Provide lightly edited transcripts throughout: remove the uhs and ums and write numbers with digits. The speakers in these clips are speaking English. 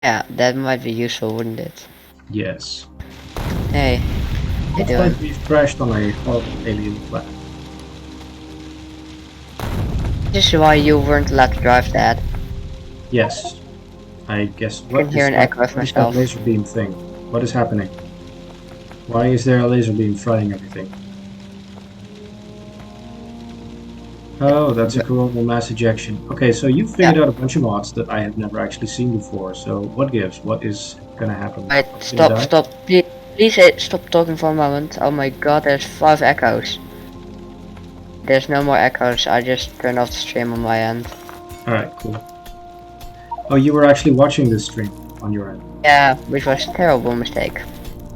Yeah, that might be useful, wouldn't it? Yes. Hey, how you Looks like doing? we've crashed on a horrible alien planet. This is why you weren't allowed to drive that. Yes. I guess I can hear an echo of what is that myself. laser beam thing? What is happening? Why is there a laser beam frying everything? Oh, that's a But, coronal mass ejection. Okay, so you yeah, figured out a bunch of mods that I have never actually seen before. So what gives? What is gonna happen? right, Are we gonna stop, die? stop, please stop talking for a moment. Oh my god, there's 5 echoes. There's no more echoes, I just turned off the stream on my end. Alright, cool. Oh, you were actually watching this stream on your end. Yeah, which was a terrible mistake.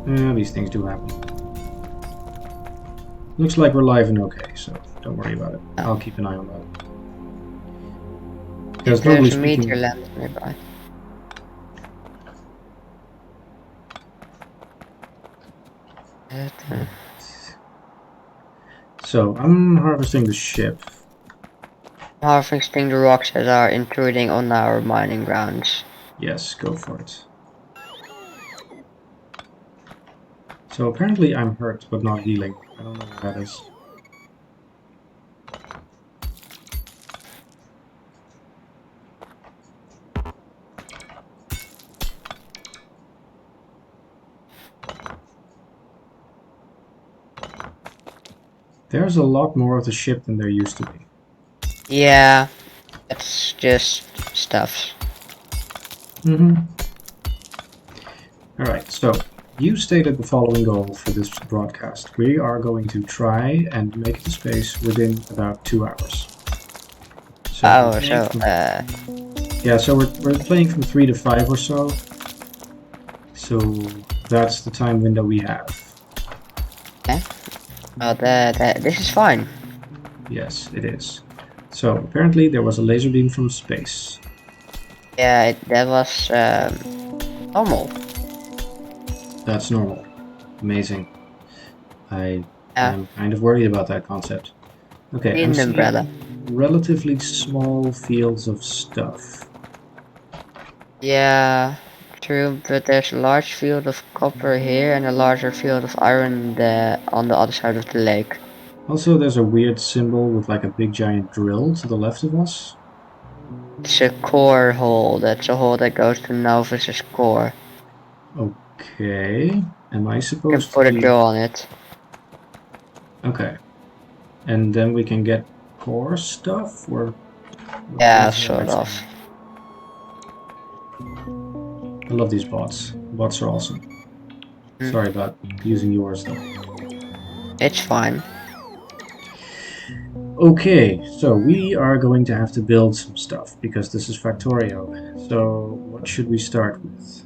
These things do happen. Looks like we're live and okay, so don't worry about it. Oh. I'll keep an eye on that. If Because normally there's a meteor speaking, landing nearby. so I'm harvesting the ship. Harvesting the rocks that are intruding on our mining grounds. Yes, go for it. So apparently I'm hurt, but not healing. I don't know what that is. There's a lot more of the ship than there used to be. Yeah, it's just stuff. Alright, so you stated the following goal for this broadcast. We are going to try and make it to space within about 2 hours. So we're Oh, playing so, from, yeah, so we're playing from 3 to 5 or so. So that's the time window we have. yeah. Oh, this is fine. Yes, it is. So apparently there was a laser beam from space. Yeah, that was normal. That's normal. Amazing. I Yeah, am kind of worried about that concept. Okay, in I'm the umbrella. seeing relatively small fields of stuff. Yeah, true, but there's a large field of copper here and a larger field of iron on the other side of the lake. Also, there's a weird symbol with like a big giant drill to the left of us. It's a core hole. That's a hole that goes to Novus's core. Okay. Am I You can supposed to put a be... drill on it. Okay. And then we can get core stuff? Or what Yeah, is that sort actually of. mean? I love these bots. Bots are awesome. Mm, Sorry about using yours though. it's fine. Okay, so we are going to have to build some stuff because this is Factorio. So what should we start with?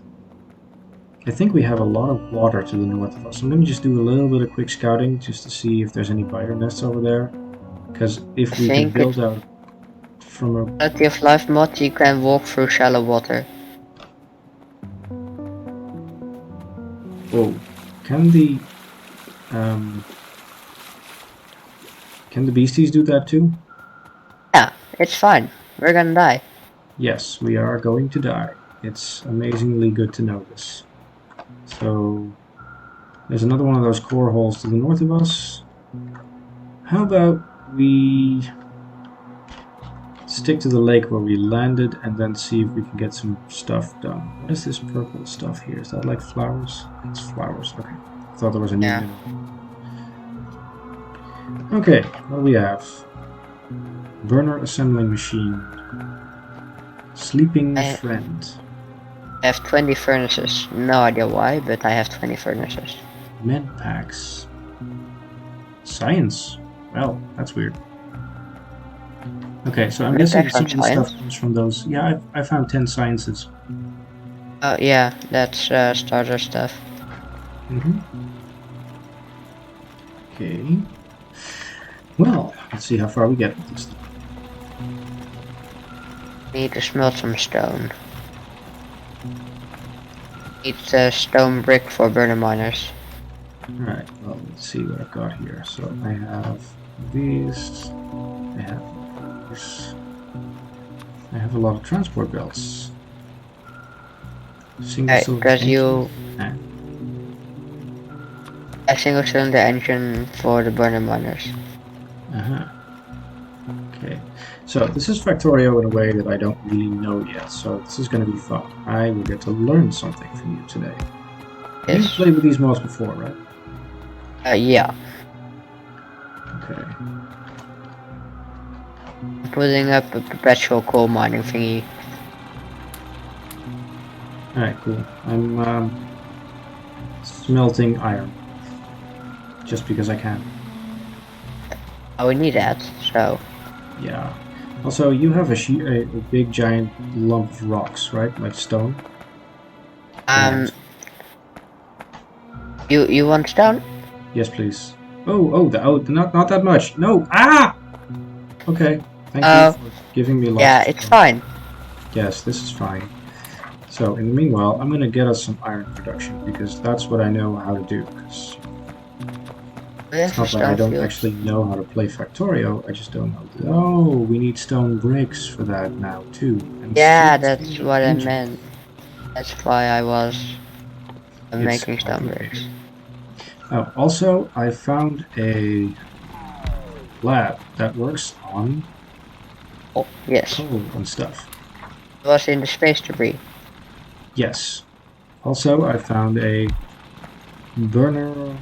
I think we have a lot of water to the north of us. I'm going to just do a little bit of quick scouting just to see if there's any biter nests over there. Because I if we can think it's build out from a... quality of life mod. You can walk through shallow water. Whoa. Can the... Um, can the beasties do that too? Yeah, it's fine. We're gonna die. Yes, we are going to die. It's amazingly good to know this. So... There's another one of those core holes to the north of us. How about we stick to the lake where we landed and then see if we can get some stuff done. What is this purple stuff here? Is that like flowers? It's flowers, okay. I thought there was a new Yeah. mineral. Okay, what do we have? Burner assembling machine. Sleeping I friend. have 20 furnaces. No idea why, but I have 20 furnaces. Med packs. Science. Well, that's weird. Okay, so I'm Med guessing packs some on of the stuff science? comes from those. Yeah, I found 10 sciences. Oh yeah, that's starter stuff. Okay. Well, let's see how far we get with this. Need to smelt some stone. Need stone brick for burner miners. Alright, well, let's see what I've got here. So I have these, I have these, I have a lot of transport belts. Single cylinder Because engine. a single cylinder engine for the burner miners. Uh-huh. Okay. So this is Factorio in a way that I don't really know yet. So this is going to be fun. I will get to learn something from you today. You've Yes. played with these mods before, right? Yeah. Okay. I'm putting up a perpetual coal mining thingy. Alright, cool. I'm smelting iron. Just because I can. Oh, we need that, so. Yeah. Also, you have a big giant lump of rocks, right? Like stone? Um, you want stone? Yes, please. Not that much. No! Ah! Okay. Thank you Oh, for giving me lots yeah, of it's stone. fine. Yes, this is fine. So, in the meanwhile, I'm gonna get us some iron production, because that's what I know how to do. 'Cause We it's have a not like I stone don't field. actually know how to play Factorio, I just don't know. Oh, we need stone bricks for that now, too. And Yeah, single that's cylinder what I engine. meant. That's why I was It's making stone complicated. bricks. Oh, also, I found a lab that works on Oh, yes. coal and stuff. It was in the space debris. Yes. Also, I found a burner,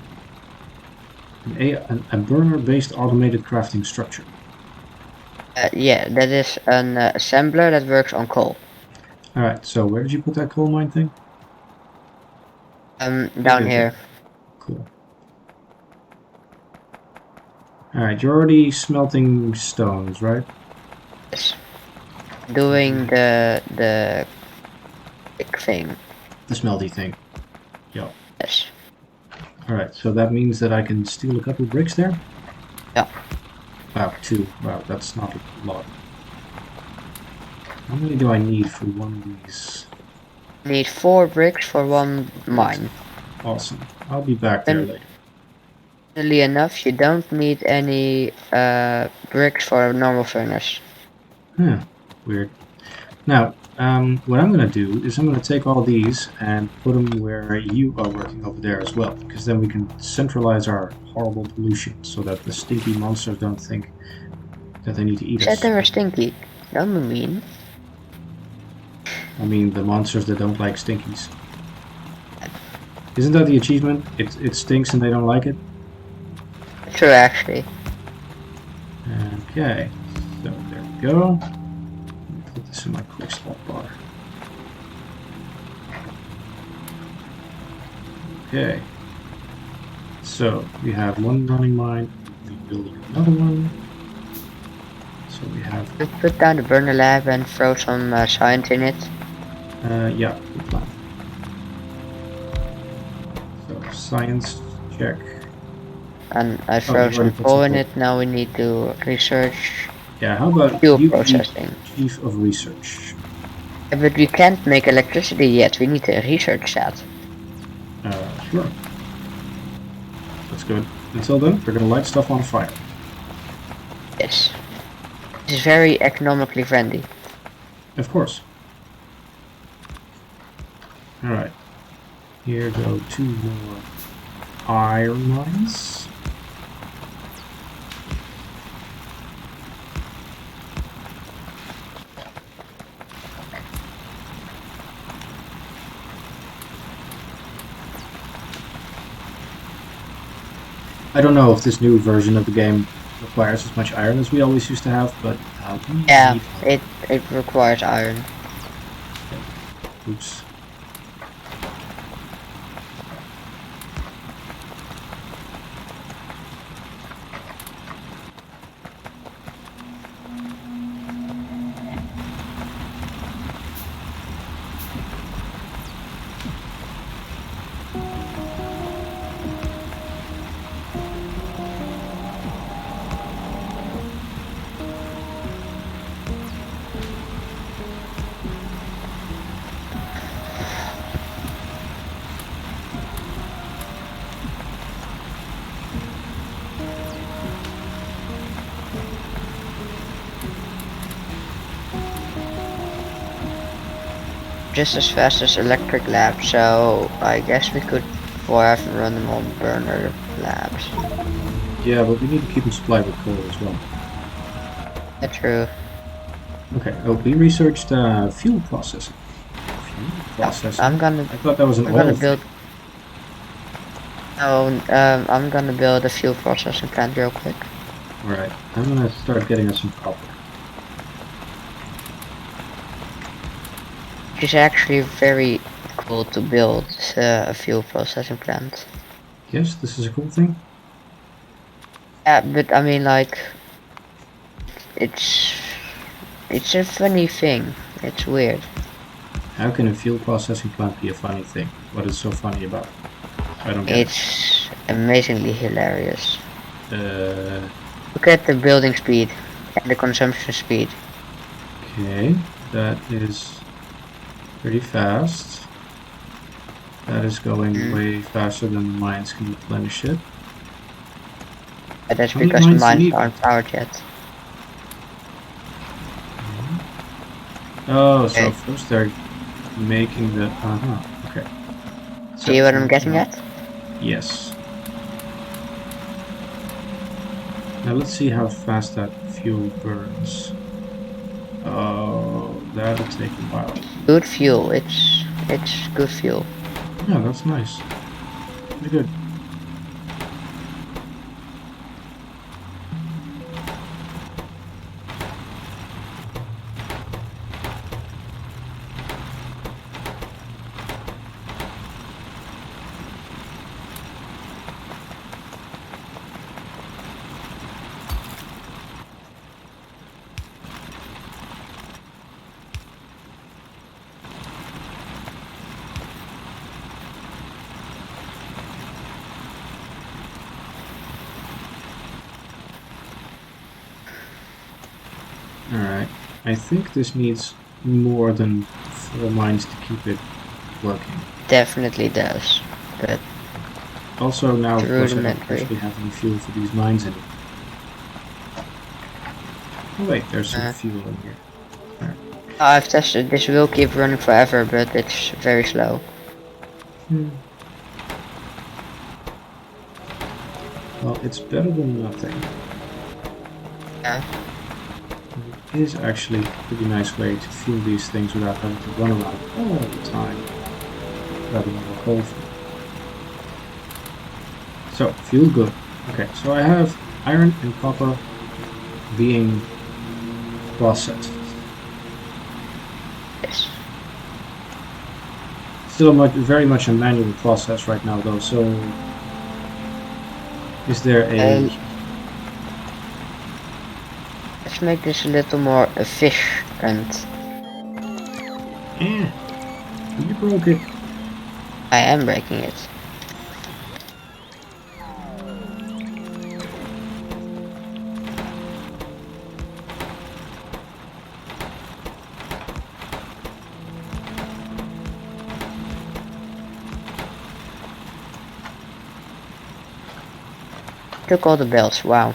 a burner-based automated crafting structure. Yeah, that is an assembler that works on coal. All right. So where did you put that coal mine thing? Down There. here. Cool. All right. You're already smelting stones, right? Yes. Doing the big thing. The smelty thing. Yeah. Yes. All right. So that means that I can steal a couple bricks there. Yeah. Wow, two. Wow, that's not a lot. How many do I need for one of these? Need 4 bricks for one Great. mine. Awesome. I'll be back there And later. funnily enough, you don't need any bricks for a normal furnace. Huh. Weird. Now, what I'm going to do is I'm going to take all these and put them where you are working over there as well, because then we can centralize our horrible pollution so that the stinky monsters don't think that they need to eat Said us. they were stinky. Don't be mean. I mean, the monsters that don't like stinkies. Isn't that the achievement? It stinks and they don't like it? True, actually. Okay, so there we go. Let me put this in my quick slot bar. Okay. So we have one running mine, we build another one. So we have, Just put down the burner lab and throw some science in it. yeah, good plan. So science check. And I Oh, throw you already some put coal some in coal. it. Now we need to research Yeah, how about fuel you be processing. chief of research? But we can't make electricity yet. We need to research that. Sure. That's good. Until then, we're gonna light stuff on fire. Yes. It's very economically friendly. Of course. Alright. Here go 2 more iron mines. I don't know if this new version of the game requires as much iron as we always used to have, but we Yeah, need it requires iron. Oops. just as fast as electric labs, so I guess we could forever run them on burner labs. Yeah, but we need to keep them supplied with coal as well. That's true. Okay, oh, we researched fuel processing. Fuel processing? I'm gonna I thought that was an I'm oil gonna thing. build I'm gonna build a fuel processing plant real quick. Alright, I'm gonna start getting us some copper. It's actually very cool to build a fuel processing plant. Yes, this is a cool thing. Yeah, but I mean like it's it's a funny thing. It's weird. How can a fuel processing plant be a funny thing? What is so funny about it? I don't get It's amazingly hilarious. it. Look at the building speed and the consumption speed. Okay, that is pretty fast. That is going way faster than the mines can replenish it. But that's How many because the mines do you mines need? aren't powered yet. Oh, so Okay. first they're making the... okay. So, See what I'm getting at? yes. Now let's see how fast that fuel burns. Oh, that'll take a while. Good fuel. It's good fuel. Yeah, that's nice. Pretty good. Alright. I think this needs more than 4 mines to keep it working. Definitely does. But Also now, of course, I don't rudimentary. actually have any fuel for these mines anymore. Oh wait, there's some fuel in here. Alright. I've tested. This will keep running forever, but it's very slow. Well, it's better than nothing. Yeah. It is actually a pretty nice way to fuel these things without having to run around all the time. Rather than more coal fuel. So, fuel good. Okay, so I have iron and copper being processed. Yes. Still very much a manual process right now though, so is there a... Let's make this a little more efficient. You broke it. I am breaking it. Took all the belts. Wow.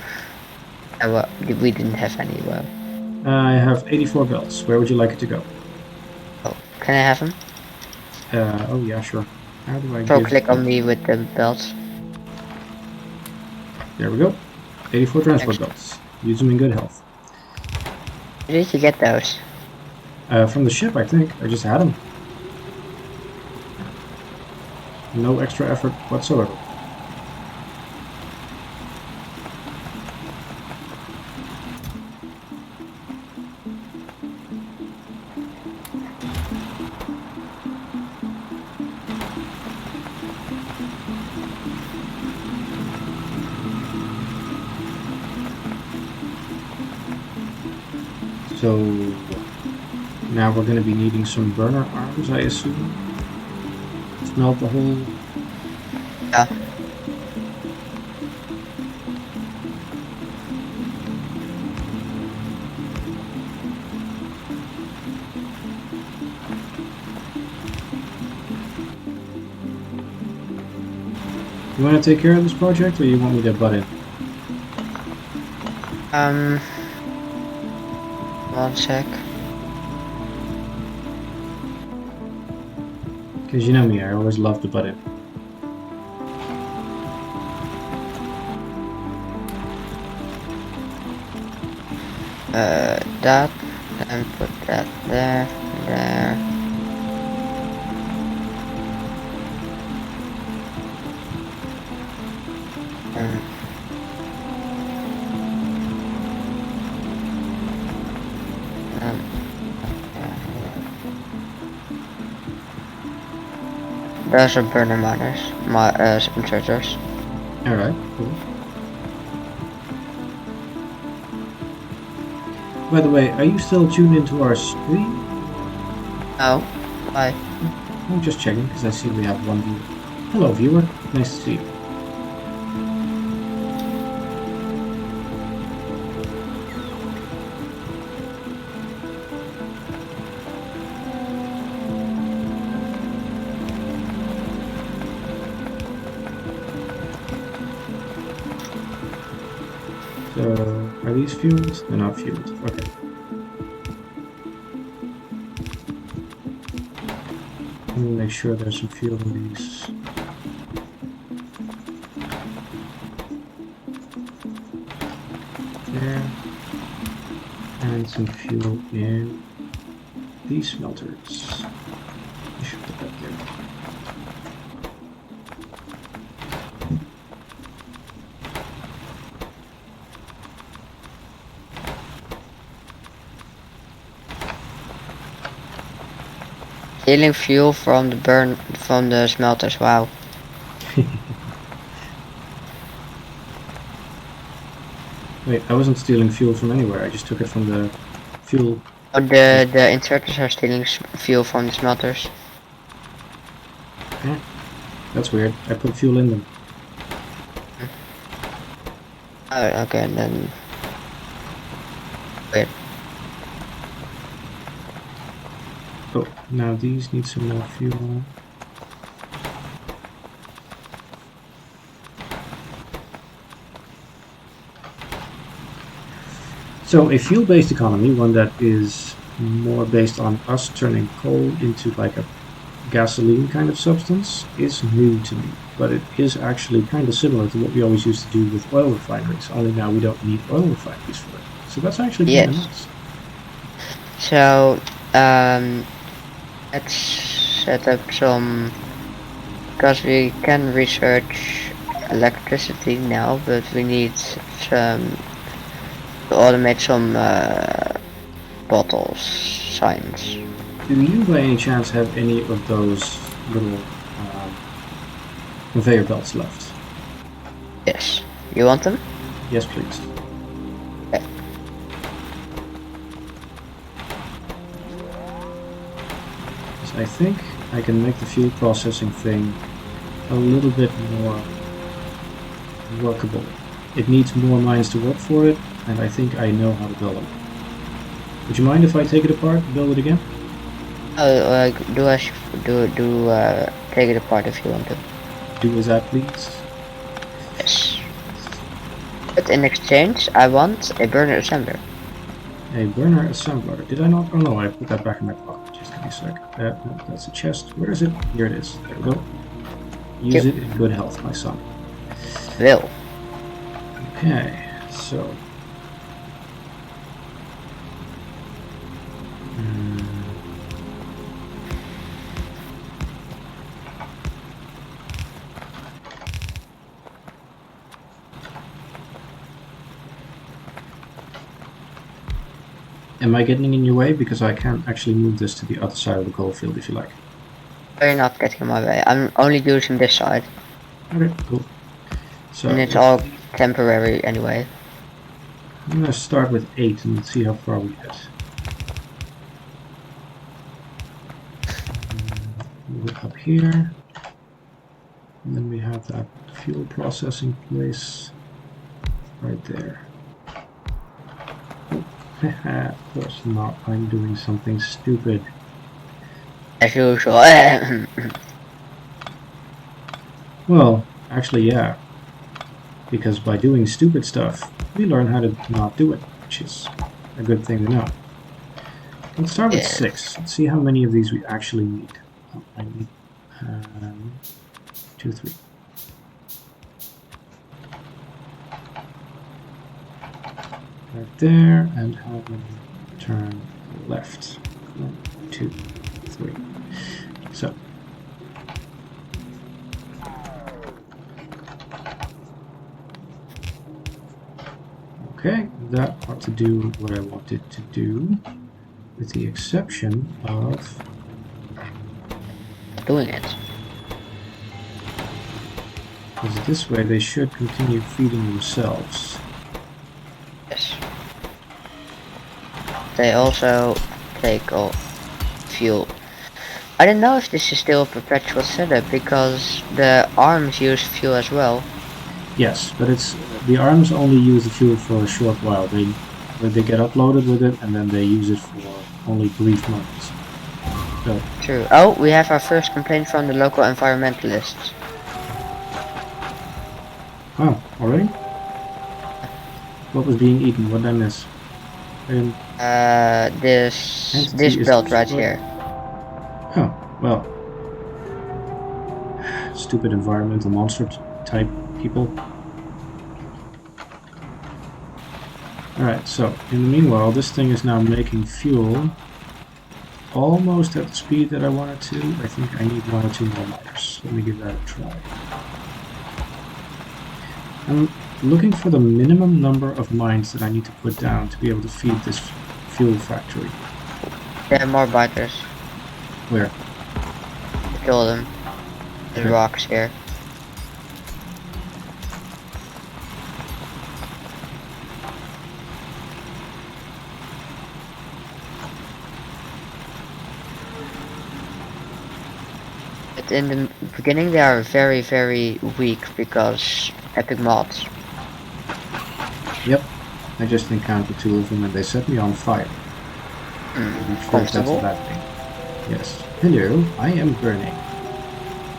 We didn't have any. Well. I have 84 belts. Where would you like it to go? Oh, can I have them? Oh yeah, sure. How do I So give... click on me with the belts. There we go. 84 transport Thanks. belts. Use them in good health. Where did you get those? From the ship, I think. I just had them. No extra effort whatsoever. So now we're going to be needing some burner arms, I assume. Smelt the whole... Yeah. You want to take care of this project, or you want me to butt in? One sec. Because you know me, I always love to butt in. That, and put that there, there. Those are burner miners, my inserters. Alright, cool. By the way, are you still tuned into our stream? Oh, bye. I'm just checking because I see we have one viewer. Hello, viewer. Nice to see you. So, are these fueled? They're not fueled. Okay. Let me make sure there's some fuel in these. There. And some fuel in these smelters. I should put that there. Stealing fuel from the smelters. Wow. Wait, I wasn't stealing fuel from anywhere. I just took it from the fuel. Oh, the inserters are stealing fuel from the smelters. Eh, that's weird. I put fuel in them. Oh, okay, then. Weird. Oh, now these need some more fuel. So a fuel-based economy, one that is more based on us turning coal into like a gasoline kind of substance, is new to me. But it is actually kind of similar to what we always used to do with oil refineries, only now we don't need oil refineries for it. So that's actually kind of nice. So, let's set up some, because we can research electricity now, but we need some to automate some bottles signs. Do you by any chance have any of those little conveyor belts left? Yes. You want them? Yes, please. Okay. I think I can make the fuel processing thing a little bit more workable. It needs more mines to work for it, and I think I know how to build them. Would you mind if I take it apart and build it again? Take it apart if you want to. Do as that, please. Yes. But in exchange, I want a burner assembler. A burner assembler. Did I not? Oh no, I put that back in my pocket. Just give me a sec. No, that's a chest. Where is it? Here it is. There we go. Use it in good health, my son. Will. Okay, so. Am I getting in your way? Because I can't actually move this to the other side of the coal field if you like. You're not getting in my way. I'm only using this side. Okay, cool. So, and it's all temporary anyway. I'm gonna start with 8 and see how far we get. Move it up here. And then we have that fuel processing place right there. Of course not, I'm doing something stupid. As usual. Well, actually yeah. Because by doing stupid stuff, we learn how to not do it, which is a good thing to know. Let's start with 6. Let's see how many of these we actually need. Oh, I need 2, 3. Right there, and have them turn left. 1, 2, 3. So. Okay, that ought to do what I wanted to do, with the exception of Doing it. because this way they should continue feeding themselves. Yes. They also take all fuel. I don't know if this is still a perpetual setup because the arms use fuel as well. Yes, but it's the arms only use the fuel for a short while. They get uploaded with it and then they use it for only brief moments. So True. Oh, we have our first complaint from the local environmentalists. oh, already? What was being eaten? What did I miss? This Entity is belt right destroyed. here. Oh, well. Stupid environmental monster type people. Alright, so in the meanwhile, this thing is now making fuel almost at the speed that I want it to. I think I need 1 or 2 more miners. Let me give that a try. I'm looking for the minimum number of mines that I need to put down to be able to feed this fuel factory. There are more biters. Where? Kill them. There's Okay. rocks here. But in the beginning they are very, very weak because epic mods. Yep. I just encountered 2 of them and they set me on fire. I'm sure that's a Comfortable. bad thing. Yes. Hello, I am burning.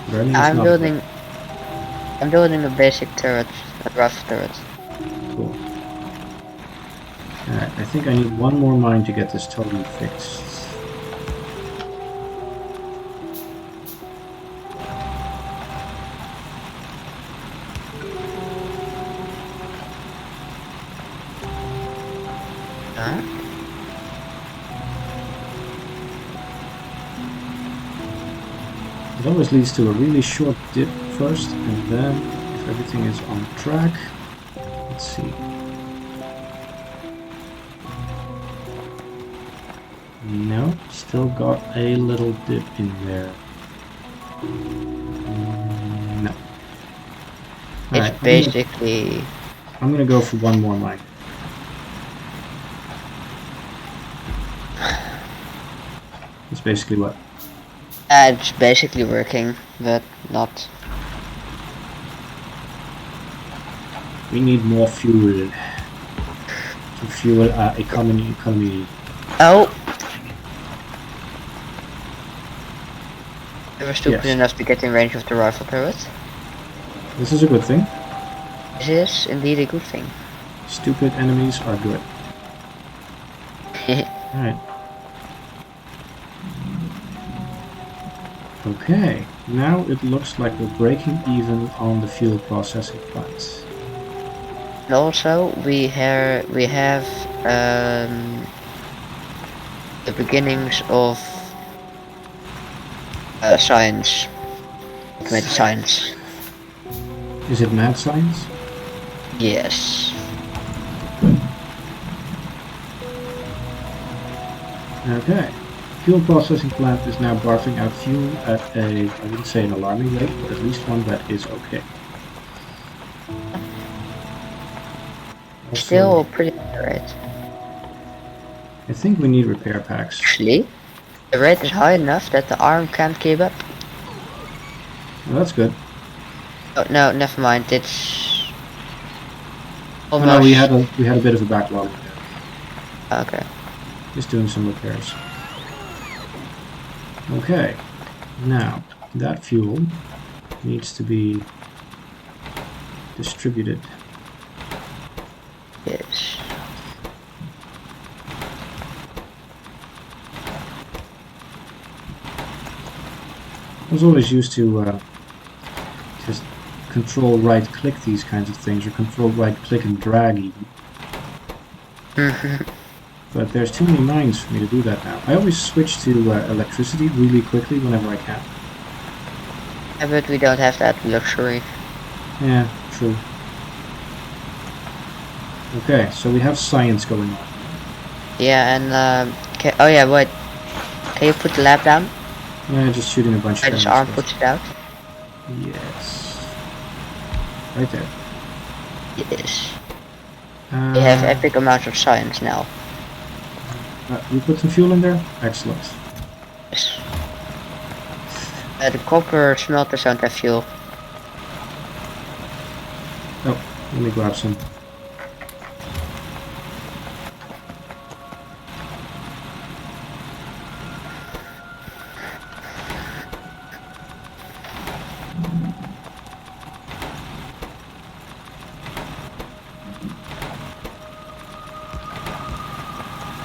Burning is I'm not building a basic turret, a rough turret. cool. Alright, I think I need 1 more mine to get this totally fixed. Huh? It always leads to a really short dip first, and then if everything is on track, let's see. No, still got a little dip in there. No. Alright, It's basically I'm gonna go for 1 more mine. It's basically what? it's basically working, but not. We need more fuel. To fuel our economy. Oh! They were stupid Yes. enough to get in range of the rifle turret. This is a good thing. This is indeed a good thing. Stupid enemies are good. Alright. Okay, now it looks like we're breaking even on the fuel processing plant. And also we have the beginnings of science. Automated science. Is it mad science? Yes. Okay. Fuel processing plant is now barfing out fuel at a, I wouldn't say an alarming rate, but at least one that is okay. Also, Still pretty accurate. I think we need repair packs. Actually, the rate is high enough that the arm can't keep up. Well, that's good. Oh no, never mind. It's Oh almost. no, we had a bit of a backlog. Okay. Just doing some repairs. Okay, now that fuel needs to be distributed. Yes. I was always used to just control right click these kinds of things, or control right click and drag even. But there's too many mines for me to do that now. I always switch to electricity really quickly whenever I can. Yeah, but we don't have that luxury. Yeah, true. Okay, so we have science going on. Yeah, and oh yeah, wait. Can you put the lab down? Yeah, just shooting a bunch I of just random arm stuff. puts it out. Yes. Right there. Yes. We have Uh, epic amounts of science now. you put some fuel in there? Excellent. Yes. The copper smelters don't have fuel. Oh, let me grab some.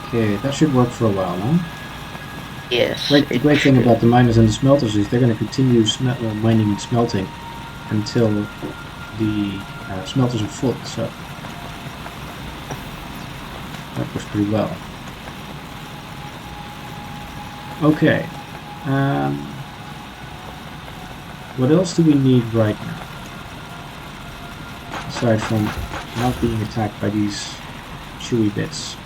Okay, that should work for a while, huh? Yes. The great thing about the miners and the smelters is they're going to continue mining and smelting until the smelters are full, so that works pretty well. Okay, what else do we need right now? Aside from not being attacked by these chewy bits.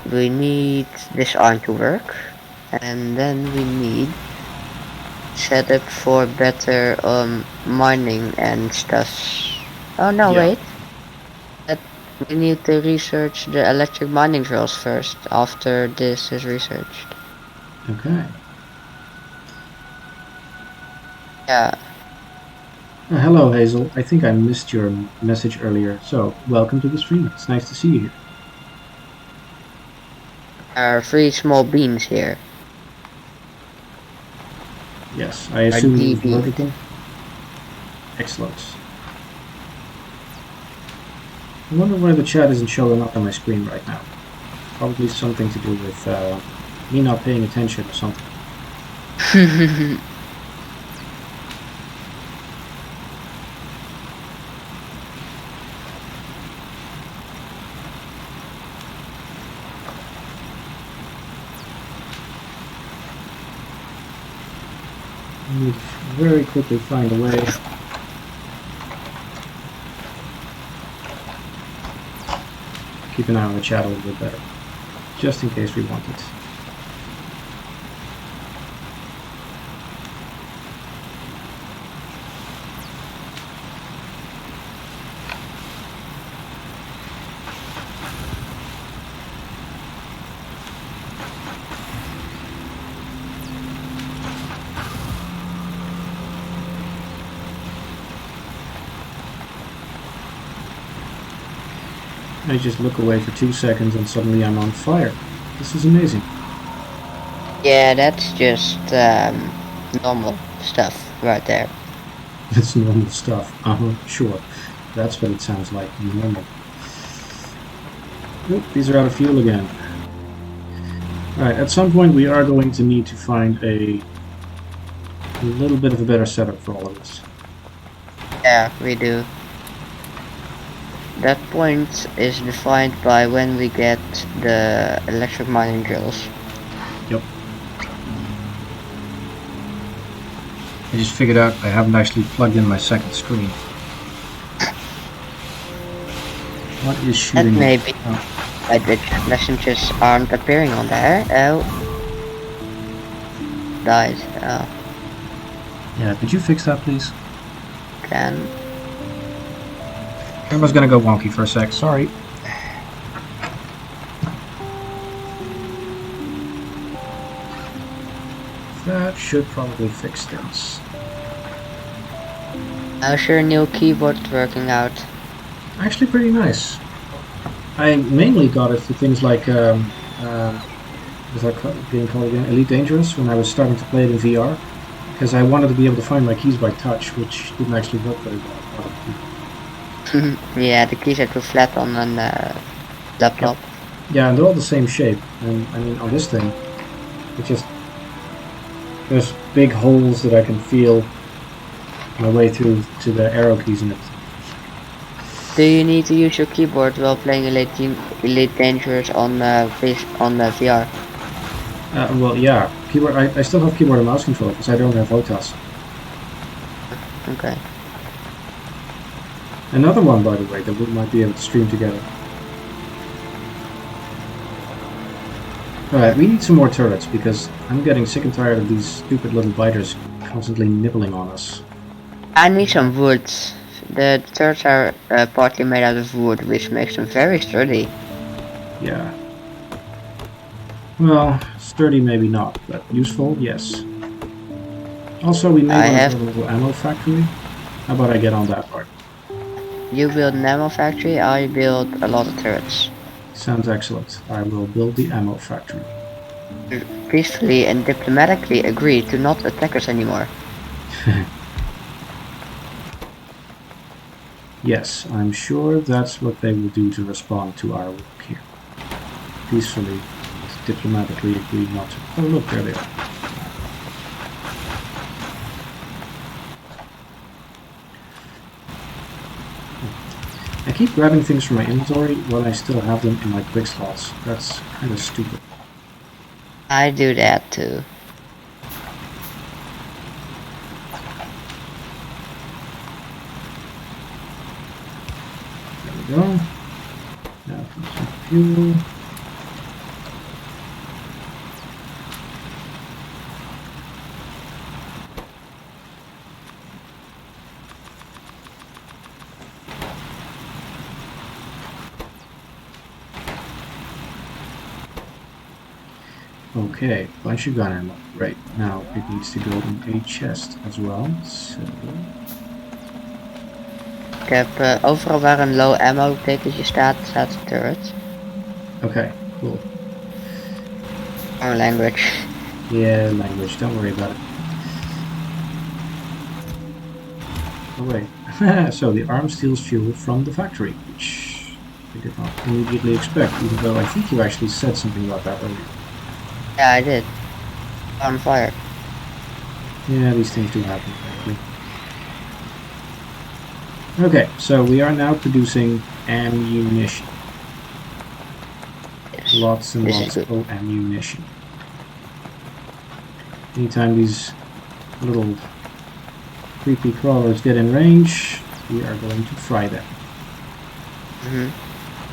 We need this arm to work, and then we need setup for better mining and stuff. Oh no, Yeah. wait. We need to research the electric mining drills first, after this is researched. Okay. Yeah. Hello, Hazel. I think I missed your message earlier, so welcome to the stream. It's nice to see you here. There are 3 small beams here. Yes, I assume it was DB. vertical. Excellent. I wonder why the chat isn't showing up on my screen right now. Probably something to do with me not paying attention or something. I need to very quickly find a way. Keep an eye on the chat a little bit better, just in case we want it. I just look away for 2 seconds and suddenly I'm on fire. This is amazing. Yeah, that's just normal stuff right there. It's normal stuff. Sure. That's what it sounds like. Normal. Oop, these are out of fuel again. Alright, at some point we are going to need to find a little bit of a better setup for all of this. Yeah, we do. That point is defined by when we get the electric mining drills. Yep. I just figured out I haven't actually plugged in my second screen. What is shooting? That may be why the messages aren't appearing on there. Oh. Died. Oh. Yeah, could you fix that, please? Can. Camera's gonna go wonky for a sec, sorry. That should probably fix things. How's your new keyboard working out? Actually pretty nice. I mainly got it for things like, what's that game called again? Elite Dangerous, when I was starting to play it in VR. Because I wanted to be able to find my keys by touch, which didn't actually work very well. Yeah, the keys are too flat on an laptop. Yeah, and they're all the same shape. And I mean, on this thing, it's just there's big holes that I can feel my way through to the arrow keys and everything. Do you need to use your keyboard while playing Elite Dangerous on VR? Well, yeah, keyboard. I still have keyboard and mouse control because I don't have HOTAS. Okay. Another one, by the way, that we might be able to stream together. Alright, we need some more turrets because I'm getting sick and tired of these stupid little biters constantly nibbling on us. I need some wood. The turrets are partly made out of wood, which makes them very sturdy. Yeah. Well, sturdy maybe not, but useful, yes. Also, we may want to build a little ammo factory. How about I get on that part? You build an ammo factory, I build a lot of turrets. Sounds excellent. I will build the ammo factory. Peacefully and diplomatically agree to not attack us anymore. Yes, I'm sure that's what they will do to respond to our work here. Peacefully, diplomatically agree not to. Oh look, there they are. I keep grabbing things from my inventory while I still have them in my quick slots. That's kind of stupid. I do that too. There we go. Now for some fuel. Okay, bunch of gun ammo. Right, now it needs to go in a chest as well, so... Ik heb overal waar een low ammo tekentje staat, staat een turret. Okay, cool. Our language. Yeah, language, don't worry about it. Oh wait, so the arm steals fuel from the factory, which I did not immediately expect, even though I think you actually said something about that earlier. Yeah, I did. On fire. Yeah, these things do happen, frankly. Okay, so we are now producing ammunition. Yes. Lots and This lots is good. of ammunition. Anytime these little creepy crawlers get in range, we are going to fry them.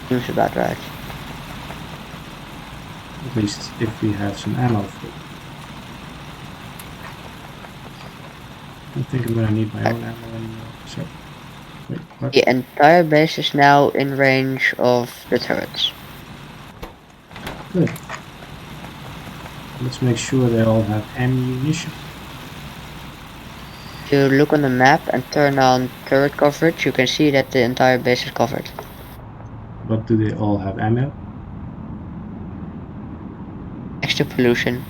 Seems about right. At least if we have some ammo for it. I don't think I'm going to need my own ammo anymore. So, wait, what? The entire base is now in range of the turrets. Good. Let's make sure they all have ammunition. If you look on the map and turn on turret coverage, you can see that the entire base is covered. But do they all have ammo? Next to pollution.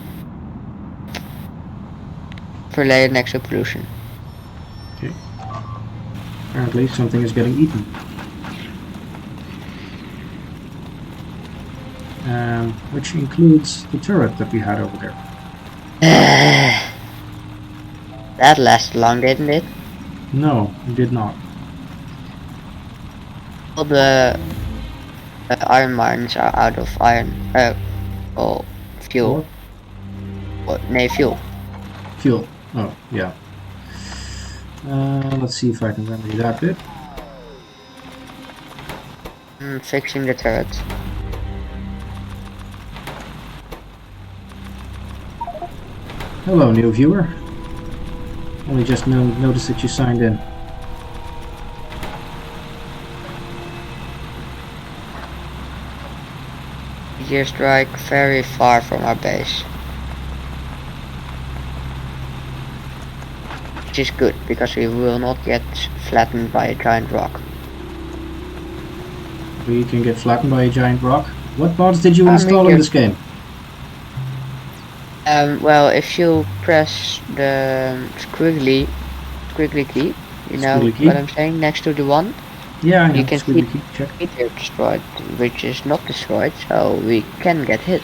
Per layer next to pollution. Okay. Apparently something is getting eaten. Which includes the turret that we had over there. That lasted long, didn't it? No, it did not. All the iron mines are out of iron. Oh, fuel. No, fuel. Fuel. Oh, yeah. Let's see if I can remedy that bit. Fixing the turret. Hello, new viewer. Only just noticed that you signed in. Meteor strike very far from our base. Which is good, because we will not get flattened by a giant rock. We can get flattened by a giant rock. What mods did you install in this game? Well, if you press the squiggly key, you know what I'm saying, next to the one, Yeah, I You know. can Squid see McKee, check. they're destroyed, which is not destroyed, so we can get hit.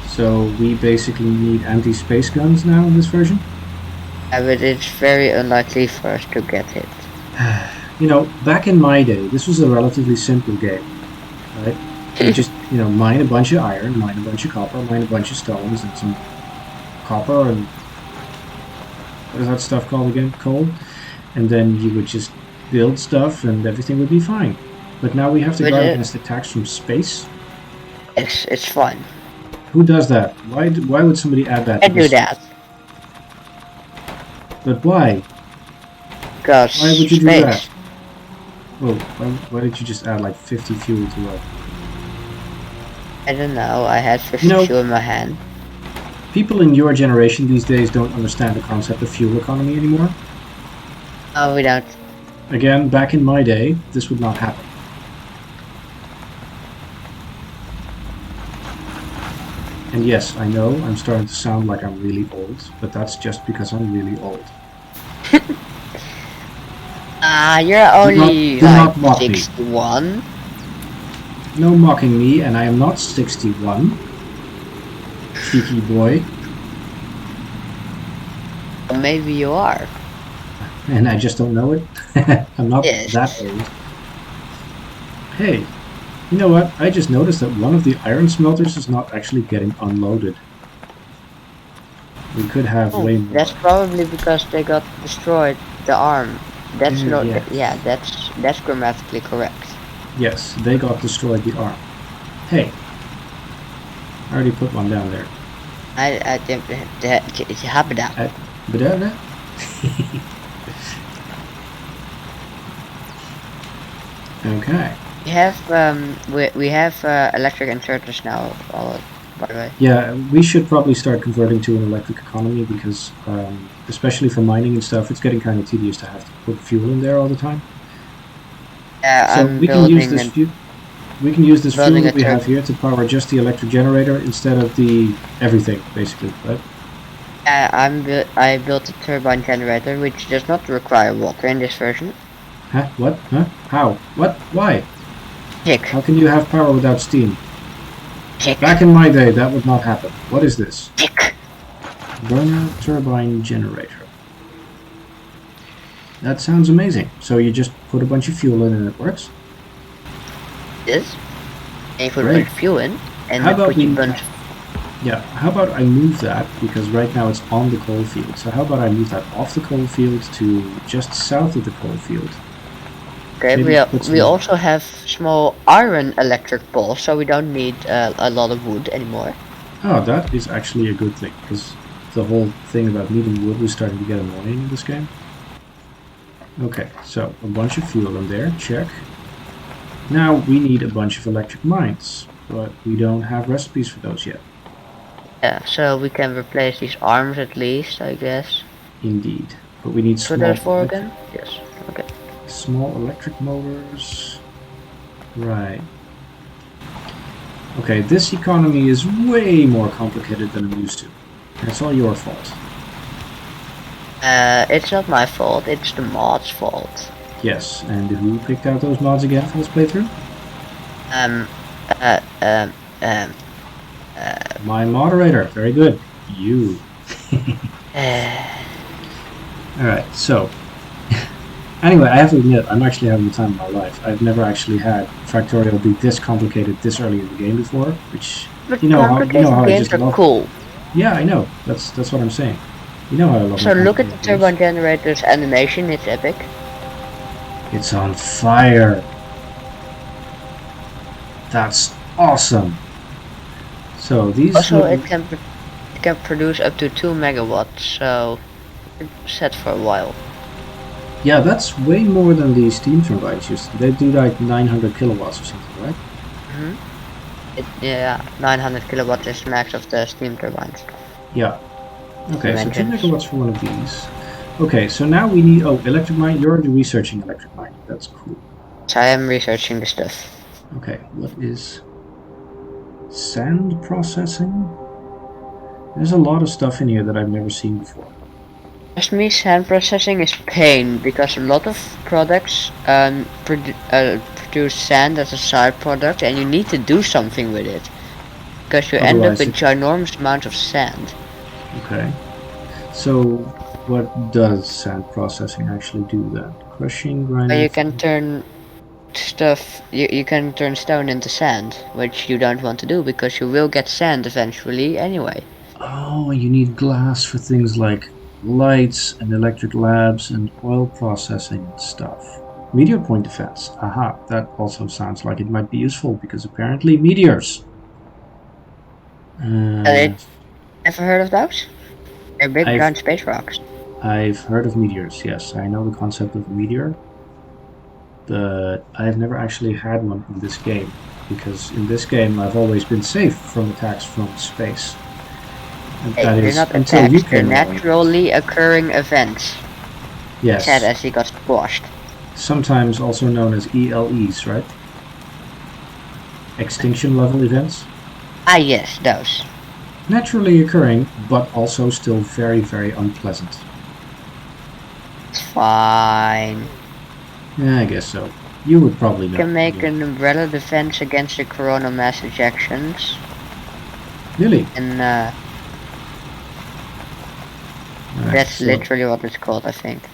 So we basically need anti-space guns now in this version. But it's very unlikely for us to get hit. You know, back in my day, this was a relatively simple game, right? You just, mine a bunch of iron, mine a bunch of copper, mine a bunch of stones, and some copper, and what is that stuff called again? Coal. And then you would just build stuff, and everything would be fine. But now we have to But guard against attacks from space. it's fun. Who does that? Why would somebody add that I to do this? that But why? because Why would you do that? space. Well, why did you just add like 50 fuel to it? I don't know. I had You 50 know, fuel in my hand. people in your generation these days don't understand the concept of fuel economy anymore. Oh, we don't. Again, back in my day, this would not happen. And yes, I know I'm starting to sound like I'm really old, but that's just because I'm really old. You're only Do like not mock me. 61. No mocking me, and I am not 61. Cheeky boy. Or maybe you are. And I just don't know it. I'm not Yes. that old. Hey, you know what? I just noticed that one of the iron smelters is not actually getting unloaded. We could have way more. That's probably because they got destroyed. The arm. That's not. Yeah. Yeah, that's grammatically correct. Yes, they got destroyed the arm. Hey, I already put one down there. I think that it's happened. Banana? Okay. We have electric inserters now. By the way. Yeah, we should probably start converting to an electric economy because, especially for mining and stuff, it's getting kind of tedious to have to put fuel in there all the time. Yeah, So I'm we can use building this fuel. We can use this fuel building that a we have here to power just the electric generator instead of the everything, basically, right? I built a turbine generator which does not require water in this version. Huh? What? Huh? How? What? Why? Tick. How can you have power without steam? Tick. Back in my day, that would not happen. What is this? Tick. Burner turbine generator. That sounds amazing. So you just put a bunch of fuel in and it works? This. And you put a Great. bunch of fuel in, and How then about put a we- bunch. Yeah, how about I move that, because right now it's on the coal field. So how about I move that off the coal field to just south of the coal field? Okay, Maybe put we some- also have small iron electric poles, so we don't need a lot of wood anymore. Oh, that is actually a good thing, because the whole thing about needing wood was starting to get annoying in this game. Okay, so a bunch of fuel in there, check. Now we need a bunch of electric mines, but we don't have recipes for those yet. Yeah, so we can replace these arms at least, I guess. Indeed, but we need So small there's four electric, again? Yes. Okay. small electric motors. Right. Okay, this economy is way more complicated than I'm used to. And it's all your fault. It's not my fault, it's the mod's fault. Yes, and who picked out those mods again for this playthrough? Um, uh, um, um, My moderator. Very good. You. Alright, so. Anyway, I have to admit, I'm actually having the time of my life. I've never actually had Factorio be this complicated this early in the game before, which, but you know how I games just are love. cool. Yeah, I know. That's what I'm saying. You know how I love. So my look at the complicated turbine generator's animation, it's epic. games. It's on fire. That's awesome. So these. Also, it can produce up to 2 megawatts, so it's set for a while. Yeah, that's way more than the steam turbines used to. They do like 900 kilowatts or something, right? Yeah, 900 kilowatts is the max of the steam turbines. Yeah. Okay, so 2 Engines. megawatts for one of these. Okay, so now we need... Oh, electric mine. You're already researching electric mining. That's cool. So I am researching the stuff. Okay, what is... Sand processing? There's a lot of stuff in here that I've never seen before. Trust me, sand processing is pain because a lot of products produce sand as a side product, and you need to do something with it because you end up Otherwise, with it. ginormous amount of sand. Okay. So, what does sand processing actually do then? Crushing, And grinding. you can turn you can turn stone into sand, which you don't want to do because you will get sand eventually anyway. Oh, you need glass for things like lights and electric labs and oil processing and stuff. Meteor point defense. Aha, that also sounds like it might be useful because apparently meteors. Uh, It, ever heard of those? They're big I've giant space rocks. I've heard of meteors. Yes, I know the concept of a meteor, but I've never actually had one in this game because in this game I've always been safe from attacks from space. And Hey, that they're is not until you attacks, they're came along. naturally occurring events. Said Yes, as he got squashed. sometimes also known as ELEs, right? Extinction level events. Ah yes, those. Naturally occurring, but also still very, very unpleasant. It's fine. Yeah, I guess so. You would probably You know. can make Anyway. an umbrella defense against the coronal mass ejections. Really? And Alright, that's so literally what it's called, I think.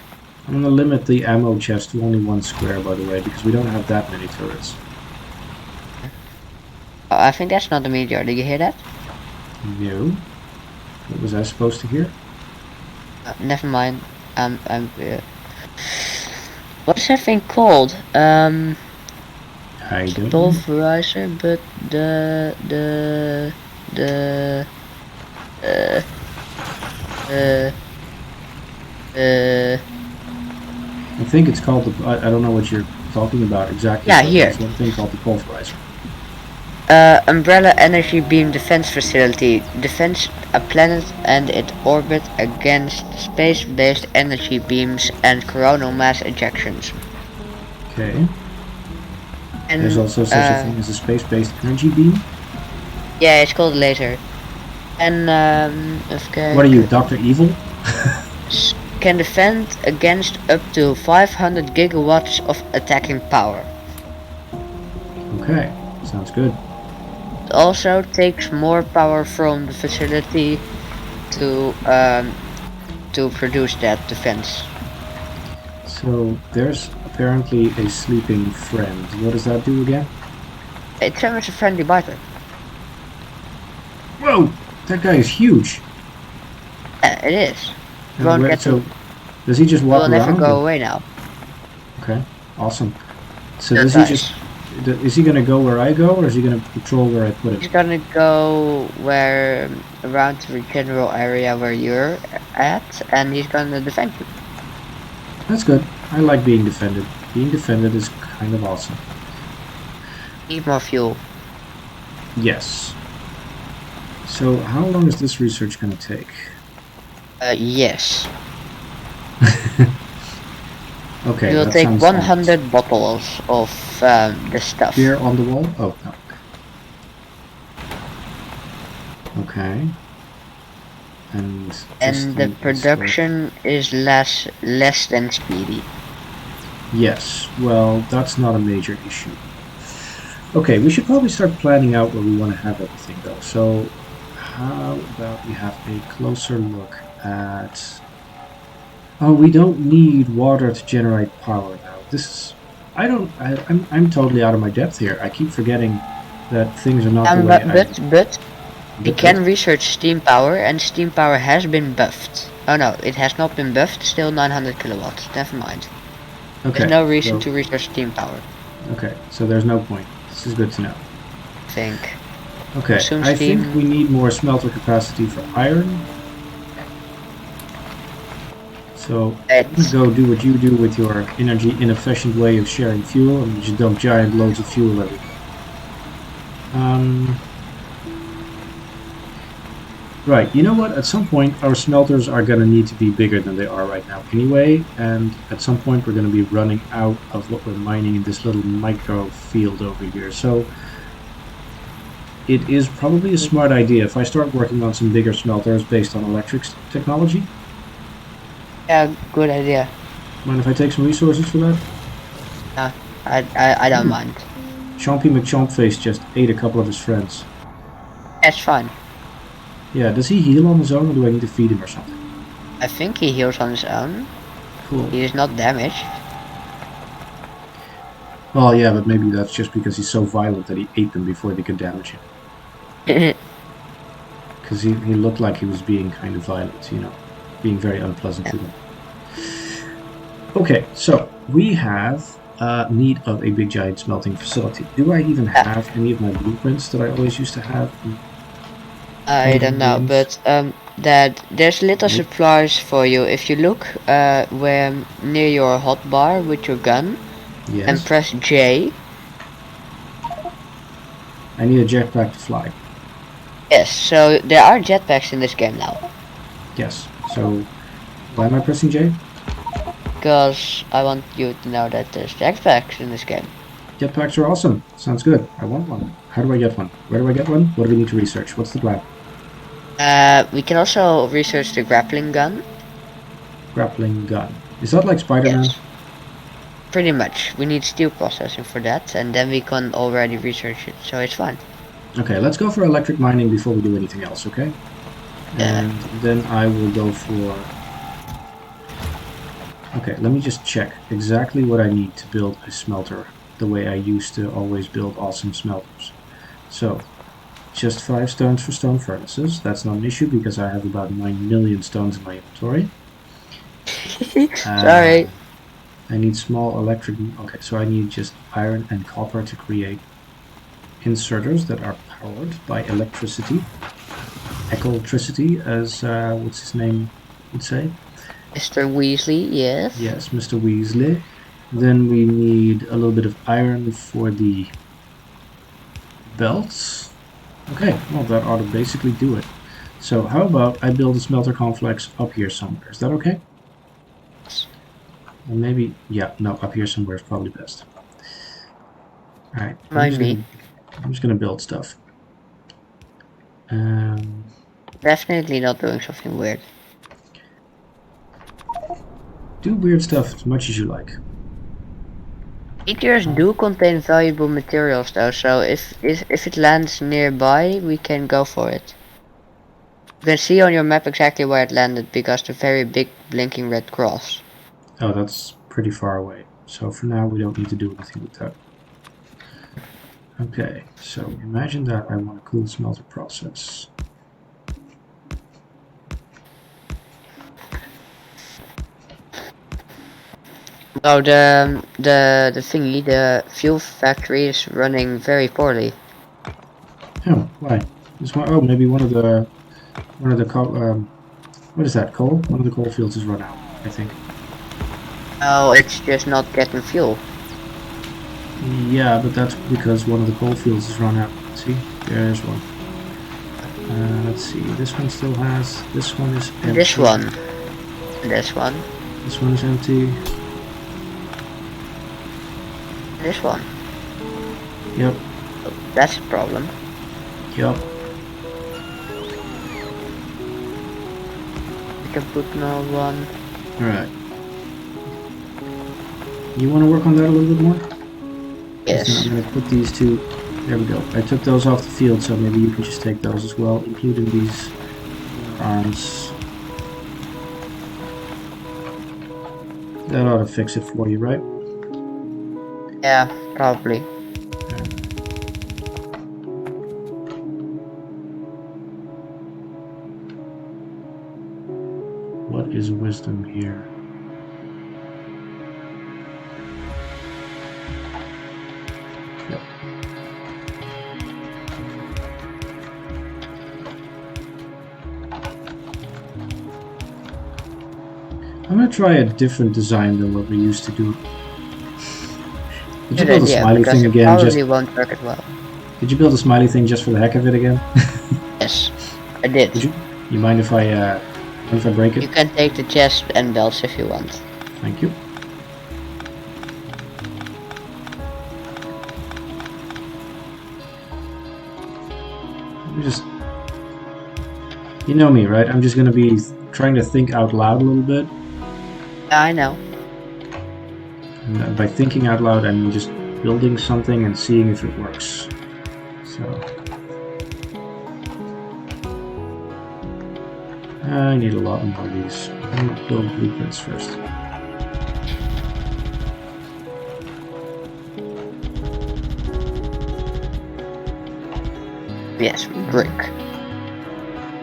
I'm gonna limit the ammo chest to only one square, by the way, because we don't have that many turrets. I think that's not a meteor, did you hear that? No. What was I supposed to hear? Never mind. What's that thing called? I don't know. Pulverizer, but the uh uh uh I think it's called the. I don't know what you're talking about exactly, yeah, but here. there's one thing called the pulverizer. Umbrella Energy Beam Defense Facility defends a planet and its orbit against space-based energy beams and coronal mass ejections. Okay. There's And also such a thing as a space-based energy beam. yeah, it's called laser. And What are you, even Doctor Evil? can defend against up to 500 gigawatts of attacking power. Okay, sounds good. It also takes more power from the facility to produce that defense. So there's apparently a sleeping friend. What does that do again? It's a friendly biter. Whoa, that guy is huge. Yeah, it is. You And won't where? get to. So does he just You walk will never around? go Or? away now. Okay, awesome. So That does he just? dies. Is he gonna go where I go, or is he gonna patrol where I put him? He's gonna go where around the general area where you're at, and he's gonna defend you. That's good. I like being defended. Being defended is kind of awesome. Need more fuel. Yes. So how long is this research gonna take? Yes. Okay, We will that take sounds ominous. 100 bottles of the stuff. Beer on the wall? Oh, no. Okay. And this And the thing is for... production is less than speedy. Yes, well, that's not a major issue. Okay, we should probably start planning out where we want to have everything, though. So, how about we have a closer look at... Oh, we don't need water to generate power now. This is... I'm totally out of my depth here. I keep forgetting that things are not the way I... But we But, can research steam power, and steam power has been buffed. Oh no, it has not been buffed. Still 900 kilowatts. Never mind. okay, There's no reason so... to research steam power. Okay, so there's no point. This is good to know. I think. Okay, Consume I think steam. we need more smelter capacity for iron. So It's go do what you do with your energy inefficient way of sharing fuel, and just dump giant loads of fuel everywhere. Right, you know what? At some point, our smelters are going to need to be bigger than they are right now anyway, and at some point we're going to be running out of what we're mining in this little micro field over here. So it is probably a smart idea if I start working on some bigger smelters based on electric technology. Yeah, good idea. Mind if I take some resources for that? Yeah, I don't mind. Chompy McChompface just ate a couple of his friends. That's fine. Yeah, does he heal on his own or do I need to feed him or something? I think he heals on his own. Cool. He is not damaged. Well, yeah, but maybe that's just because he's so violent that he ate them before they could damage him. Because he looked like he was being kind of violent, you know, being very unpleasant to them. Okay, so we have need of a big giant smelting facility. Do I even have any of my blueprints that I always used to have in I older don't know, games? but that there's little Nope. supplies for you. If you look where near your hotbar with your gun and Yes. press J. I need a jetpack to fly. Yes, so there are jetpacks in this game now. Yes. So why am I pressing J? Because I want you to know that there's jetpacks in this game. Jetpacks are awesome. Sounds good. I want one. How do I get one? Where do I get one? What do we need to research? What's the plan? We can also research the grappling gun. Grappling gun. Is that like Spider-Man? Yes. Pretty much. We need steel processing for that, and then we can already research it, so it's fine. Okay, let's go for electric mining before we do anything else, okay? And then I will go for... Okay, let me just check exactly what I need to build a smelter the way I used to always build awesome smelters. So, just 5 stones for stone furnaces. That's not an issue because I have about 9 million stones in my inventory. Sorry. I need small electric... Okay, so I need just iron and copper to create inserters that are powered by electricity. Electricity, as what's his name would say. Mr. Weasley, yes. Yes, Mr. Weasley. Then we need a little bit of iron for the belts. Okay, well that ought to basically do it. So how about I build a smelter complex up here somewhere? Is that okay? Well, maybe, yeah, no, up here somewhere is probably best. Alright, I'm just gonna build stuff. Definitely not doing something weird. Do weird stuff as much as you like. Meteors do contain valuable materials though, so if it lands nearby, we can go for it. You can see on your map exactly where it landed because the very big blinking red cross. Oh, that's pretty far away. So for now, we don't need to do anything with that. Okay, so imagine that I want a cool smelter process. No, the thingy, the fuel factory is running very poorly. Oh, why? This one, oh, maybe one of the what is that, coal? One of the coal fields has run out, I think. Oh, it's just not getting fuel. Yeah, but that's because one of the coal fields has run out. See, there's one. Let's see, this one still has, this one is empty. This one. This one. This one is empty. This one. Yep. Oh, that's a problem. Yep. We can put another one. Alright. You want to work on that a little bit more? Yes. I'm going to put these two. There we go. I took those off the field, so maybe you can just take those as well, including these arms. That ought to fix it for you, right? Yeah, probably. What is wisdom here? Yep. I'm gonna try a different design than what we used to do. Did you build a smiley thing again? Probably won't work as well. Did you build a smiley thing just for the heck of it again? Yes, I did. You mind if I break it? You can take the chest and belts if you want. Thank you. You know me, right? I'm just gonna be trying to think out loud a little bit. I know. And by thinking out loud, I mean just building something and seeing if it works. So I need a lot more of these. Let me build blueprints first. Yes, brick.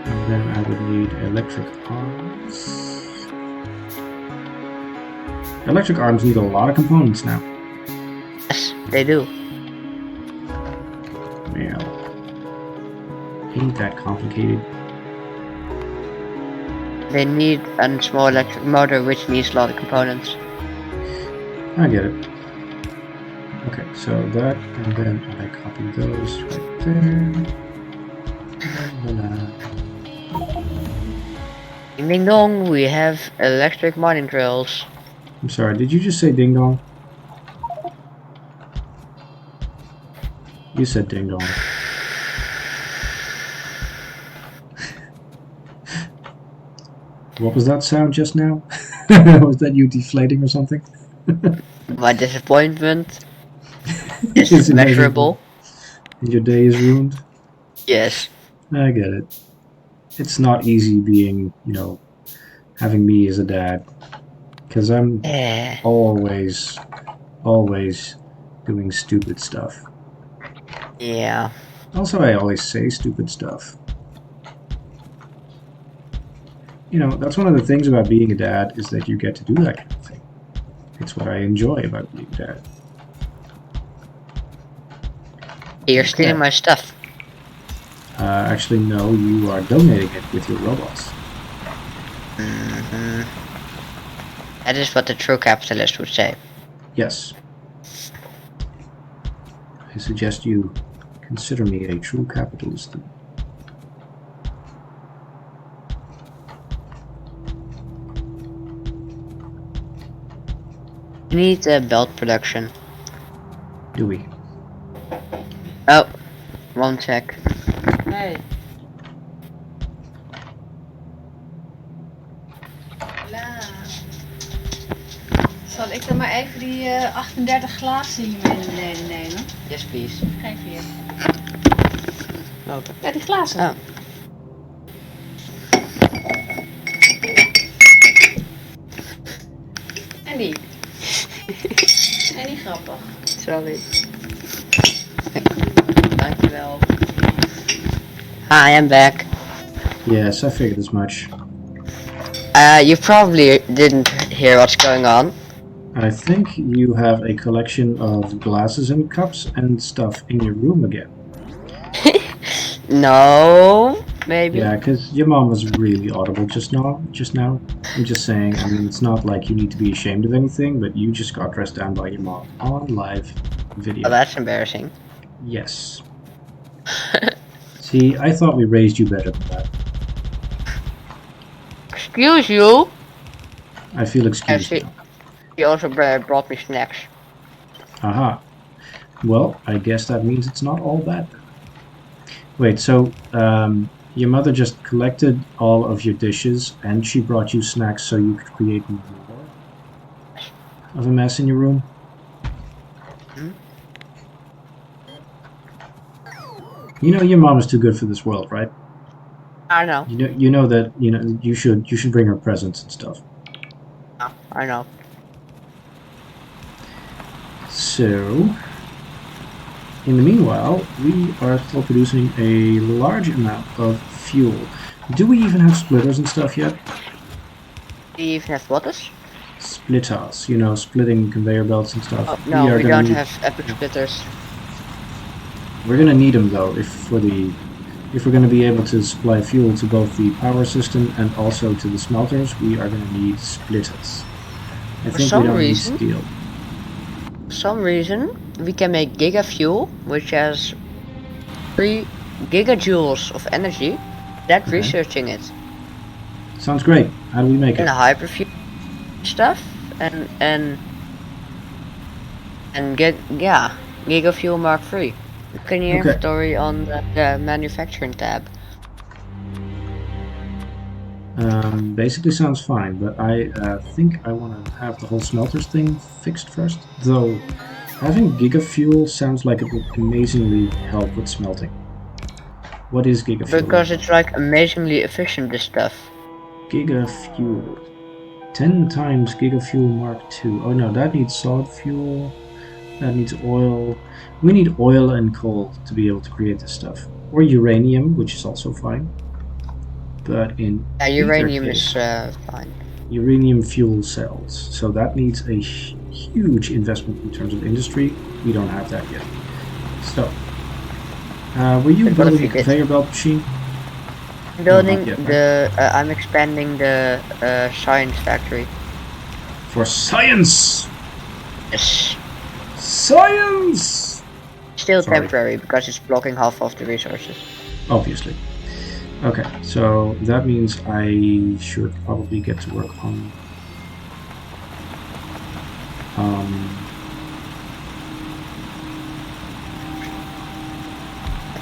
And then I would need electric arms. Electric arms need a lot of components now. Yes, they do. Well, ain't that complicated. They need a small electric motor which needs a lot of components. I get it. Okay, so that, and then I copy those right there. Ding ding dong, we have electric mining drills. I'm sorry, did you just say ding dong? You said ding dong. What was that sound just now? Was that you deflating or something? My disappointment is measurable. And your day is ruined? Yes. I get it. It's not easy being, having me as a dad. Because I'm always doing stupid stuff. Yeah. Also, I always say stupid stuff. That's one of the things about being a dad is that you get to do that kind of thing. It's what I enjoy about being a dad. You're stealing my stuff. Actually, no, you are donating it with your robots. Mm-hmm. That is what the true capitalist would say. Yes. I suggest you consider me a true capitalist. We need a belt production. Do we? Oh, one sec. Nee. La. Zal ik dan maar even die 38 glazen hier mee naar beneden nemen? Yes, please. Geef hier. Welke? Ja, die glazen. Oh. En die. En die grappig. Sorry. Dankjewel. Hi, I'm back. Yes, I figured as much. You probably didn't hear what's going on. I think you have a collection of glasses and cups and stuff in your room again. No, maybe. Yeah, because your mom was really audible just now. I'm just saying, I mean, it's not like you need to be ashamed of anything, but you just got dressed down by your mom on live video. Oh, that's embarrassing. Yes. See, I thought we raised you better than that. Excuse you. I feel excused now. She also brought me snacks. Aha. Well, I guess that means it's not all bad then. Wait, so your mother just collected all of your dishes and she brought you snacks so you could create more of a mess in your room? Hmm? You know your mom is too good for this world, right? I know. You know that you should bring her presents and stuff. I know. So, in the meanwhile, we are still producing a large amount of fuel. Do we even have splitters and stuff yet? Do you even have waters? Splitters, splitting conveyor belts and stuff. Oh, no, we don't have epic splitters. We're gonna need them though, if we're gonna be able to supply fuel to both the power system and also to the smelters. We are gonna need splitters. I think we don't need steel. For some reason, we can make giga fuel, which has 3 gigajoules of energy. That's Okay. researching it. Sounds great. How do we make And it? hyperfuel stuff and get giga fuel Mark III. Look in your inventory on the manufacturing tab. Basically sounds fine, but I think I want to have the whole smelters thing fixed first. Though, having gigafuel sounds like it would amazingly help with smelting. What is gigafuel? Because it's like amazingly efficient, this stuff. Gigafuel. 10 times gigafuel Mark II. Oh no, that needs solid fuel. That needs oil. We need oil and coal to be able to create this stuff. Or uranium, which is also fine. But in Yeah, either uranium case, is fine. uranium fuel cells. So that needs a huge investment in terms of industry. We don't have that yet. So, were you But what if building we a did? conveyor belt machine? Building yet, right? the, I'm expanding the science factory. For science! Yes. Science! Still Sorry. temporary because it's blocking half of the resources. Obviously. Okay, so that means I should probably get to work on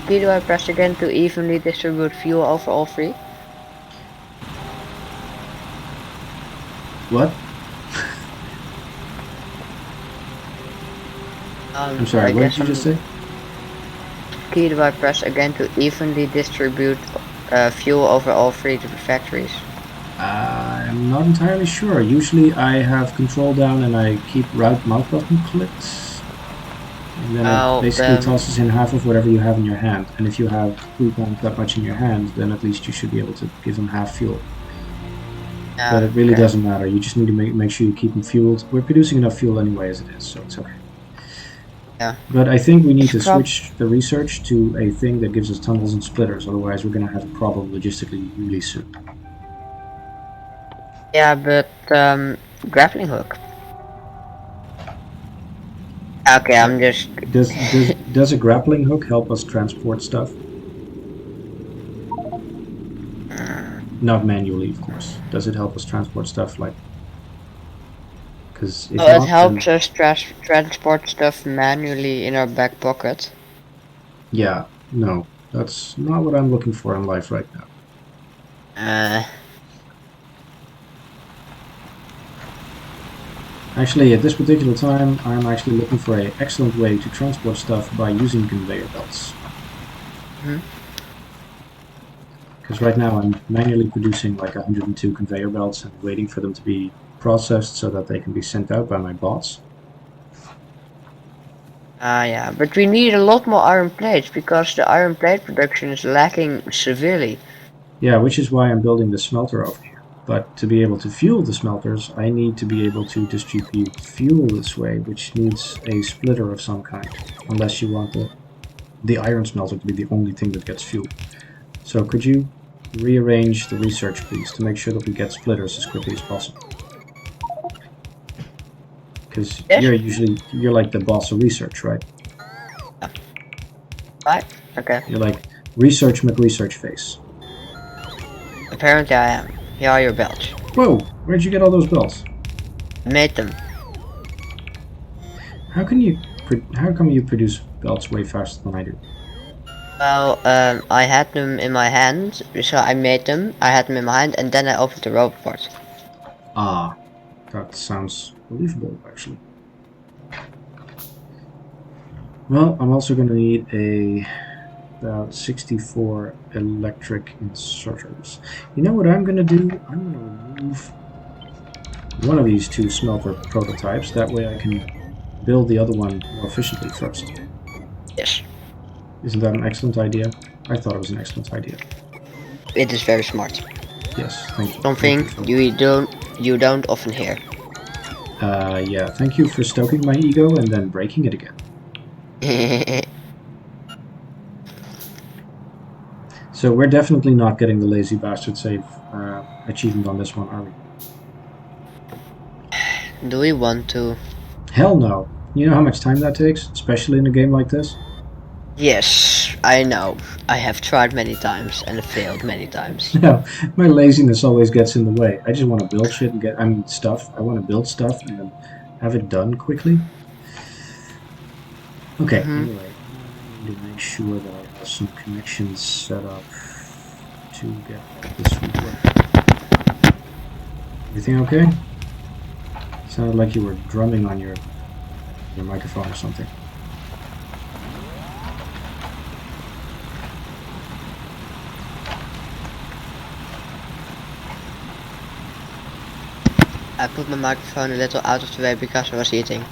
Key do I press again to evenly distribute fuel over all three? what? I'm sorry, what did you just say? Key do I press again to evenly distribute fuel over all three factories? I'm not entirely sure. Usually I have control down and I keep right mouse button clicked. And then it basically tosses in half of whatever you have in your hand. And if you have 3 times that much in your hand, then at least you should be able to give them half fuel. But it really doesn't matter. You just need to make sure you keep them fueled. We're producing enough fuel anyway as it is, so it's okay. Yeah. But I think we need to switch the research to a thing that gives us tunnels and splitters. Otherwise, we're going to have a problem logistically really soon. Yeah, but grappling hook. Okay, I'm just. Does a grappling hook help us transport stuff? Not manually, of course. Does it help us transport stuff like? Because it helps us transport stuff manually in our back pocket. Yeah, no, that's not what I'm looking for in life right now. Actually, at this particular time, I'm actually looking for an excellent way to transport stuff by using conveyor belts. Because right now I'm manually producing like 102 conveyor belts and waiting for them to be processed so that they can be sent out by my bots. Yeah, but we need a lot more iron plates because the iron plate production is lacking severely. Yeah, which is why I'm building the smelter over here. But to be able to fuel the smelters, I need to be able to distribute fuel this way, which needs a splitter of some kind. Unless you want the iron smelter to be the only thing that gets fuel. So could you rearrange the research, please, to make sure that we get splitters as quickly as possible? Because you're like the boss of research, right? Right? Okay. You're like research McResearch face. Apparently I am. Here are your belts. Whoa! Where'd you get all those belts? I made them. How come you produce belts way faster than I do? Well, I had them in my hand, so I made them. I had them in my hand, and then I opened the robot. Ah, that sounds believable, actually. Well, I'm also going to need about 64 electric inserters. You know what I'm going to do? I'm going to remove one of these 2 smelter prototypes. That way I can build the other one more efficiently first. Yes. Isn't that an excellent idea? I thought it was an excellent idea. It is very smart. Yes, thank you. Something you don't often hear. Yeah, thank you for stoking my ego and then breaking it again. So we're definitely not getting the lazy bastard save achievement on this one, are we? Do we want to? Hell no. You know how much time that takes, especially in a game like this? Yes, I know. I have tried many times and failed many times. No, my laziness always gets in the way. I just want to build shit and stuff. I want to build stuff and then have it done quickly. Okay, anyway, I need to make sure that I have some connections set up to get this working. Everything okay? Sounded like you were drumming on your microphone or something. I put my microphone a little out of the way because I was eating.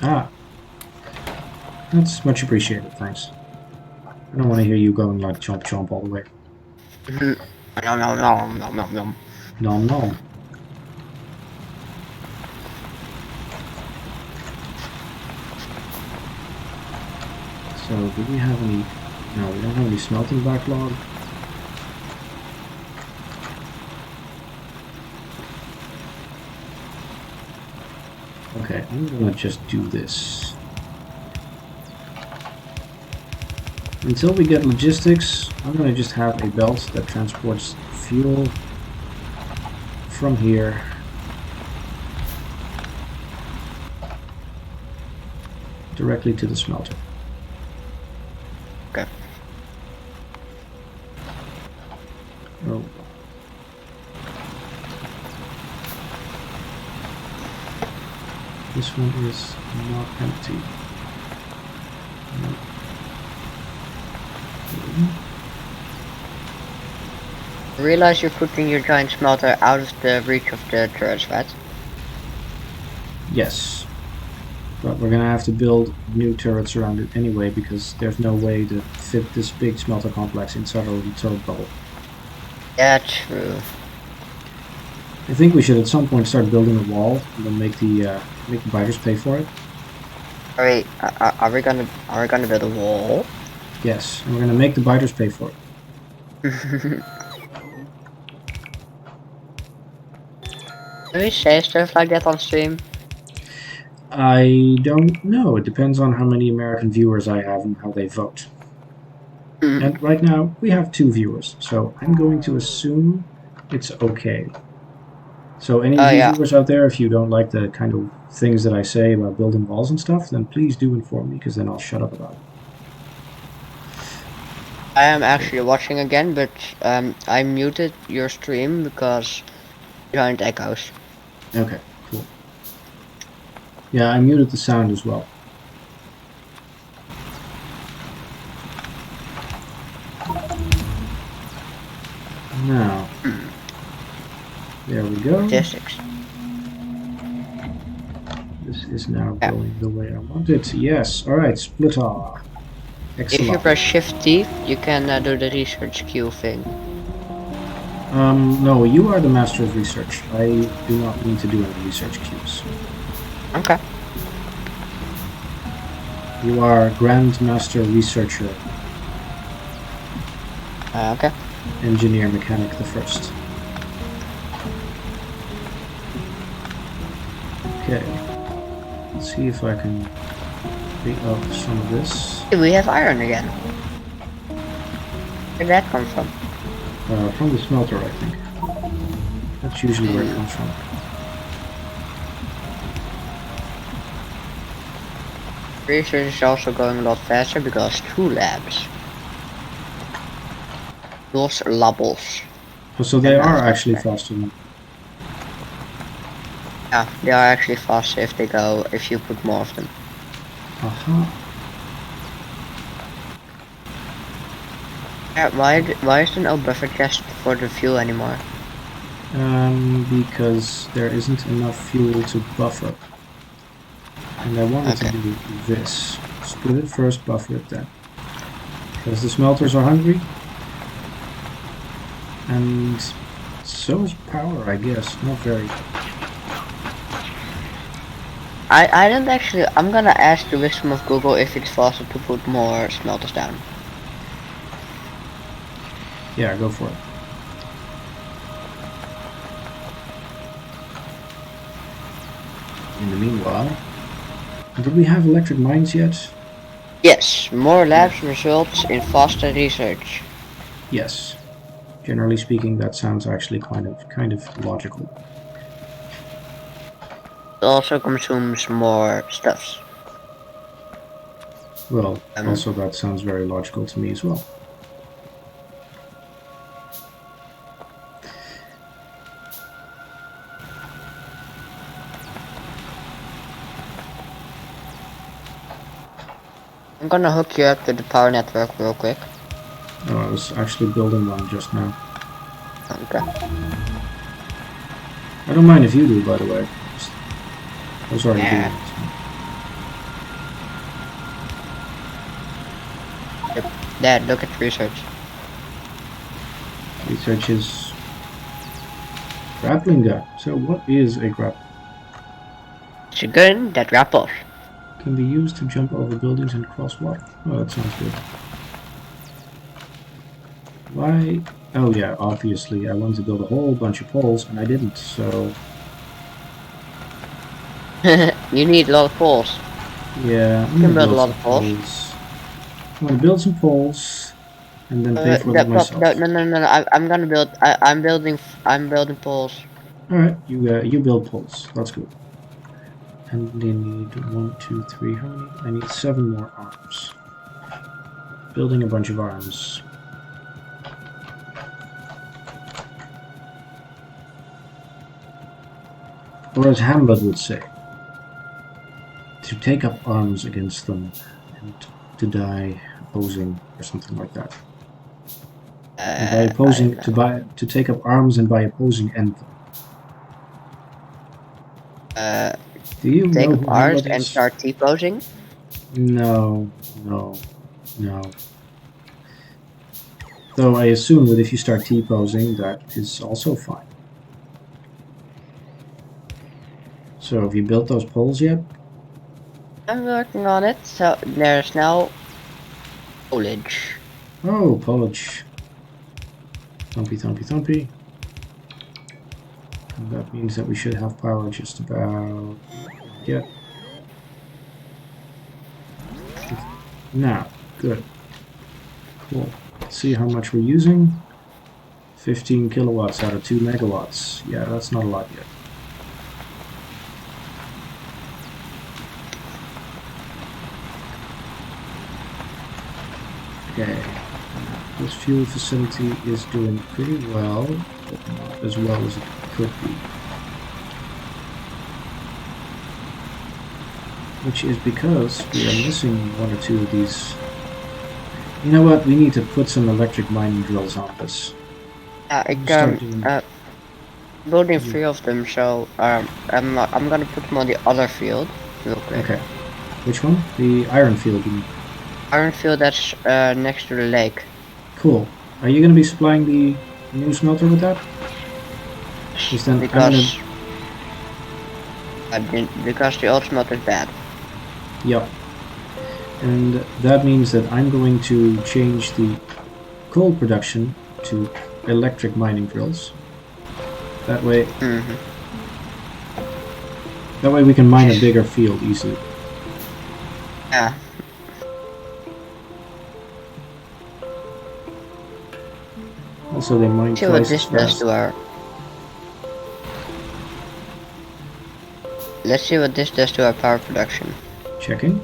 Ah, that's much appreciated, thanks. I don't want to hear you going like chomp chomp all the way. Nom, nom, nom, nom, nom, nom. Nom nom. So, do we have any... No, we don't have any smelting backlog. Okay, I'm gonna just do this. Until we get logistics, I'm gonna just have a belt that transports fuel from here directly to the smelter. Okay. Oh. This one is not empty. No. Realize you're putting your giant smelter out of the reach of the turrets, right? Yes. But we're gonna have to build new turrets around it anyway because there's no way to fit this big smelter complex inside a little turret bubble. Yeah, true. I think we should at some point start building a wall and then make the biters pay for it. Are we gonna build a wall? Yes, and we're gonna make the biters pay for it. Can we say stuff like that on stream? I don't know. It depends on how many American viewers I have and how they vote. And right now, we have 2 viewers, so I'm going to assume it's okay. So any of you Yeah. viewers out there, if you don't like the kind of things that I say about building walls and stuff, then please do inform me, because then I'll shut up about it. I am actually watching again, but I muted your stream because giant echoes. Okay, cool. Yeah, I muted the sound as well. Now, there we go. Statistics. This is now going the way I want it. Yes, alright, splitter. Excellent. If you press Shift T, you can do the research queue thing. No, you are the master of research. I do not need to do any research queues. Okay. You are Grandmaster Researcher. Okay. EngineerMechanic the first. Okay. Let's see if I can pick up some of this. Hey, we have iron again. Where'd that come from? From the smelter, I think. That's usually where it comes from. Research is also going a lot faster because 2 labs. Those labels. Oh, so they are actually faster than... Yeah, they are actually faster if you put more of them. Aha. Yeah, why is there no buffer chest for the fuel anymore? Because there isn't enough fuel to buffer. And I wanted to do this. Split it first, buffer it then. Because the smelters are hungry. And so is power, I guess. Not very. I don't actually. I'm gonna ask the wisdom of Google if it's faster to put more smelters down. Yeah, go for it. In the meanwhile, did we have electric mines yet? Yes, more labs results in faster research. Yes. Generally speaking, that sounds actually kind of logical. It also consumes more stuffs. Well, also that sounds very logical to me as well. gonna hook you up to the power network real quick. Oh, I was actually building one just now. Okay. I don't mind if you do, by the way. I was already doing Yeah. it. Dad, look at research. Research is grappling gun. So what is a grappling? It's a gun that rappels. Can be used to jump over buildings and cross water. Oh, that sounds good. Why? Oh yeah, obviously I wanted to build a whole bunch of poles and I didn't, so You need a lot of poles. yeah, I'm You can gonna build a build lot some of poles. poles. I'm gonna build some poles and then pay for them myself. No. I'm building poles. Alright, you build poles. That's good. And they need 1, 2, 3. How many? I need 7 more arms. Building a bunch of arms. Or as Hamlet would say, to take up arms against them and to die opposing or something like that. And by opposing, to take up arms and by opposing end them. Do you Take know up who ours Hamlet and is? start T-posing. No. Though I assume that if you start T-posing, that is also fine. So have you built those poles yet? I'm working on it. So there's now foliage. Oh, Polish. Thumpy, thumpy, thumpy. And that means that we should have power just about yet. Now, good. Cool. Let's see how much we're using. 15 kilowatts out of 2 megawatts. Yeah, that's not a lot yet. Okay. This fuel facility is doing pretty well, but not as well as it could be. Which is because we are missing 1 or 2 of these. You know what? We need to put some electric mining drills on this. Building 3 of them. So I'm gonna put them on the other field real quick. Okay. Which one? The iron field, you mean? Iron field that's next to the lake. Cool. Are you going to be supplying the new smelter with that? Then because the old smelter is bad. Yep. And that means that I'm going to change the coal production to electric mining drills. That way, that way we can mine a bigger field easily. Yeah. Also, they mine See what twice this as does fast. to our. Let's see what this does to our power production. Checking.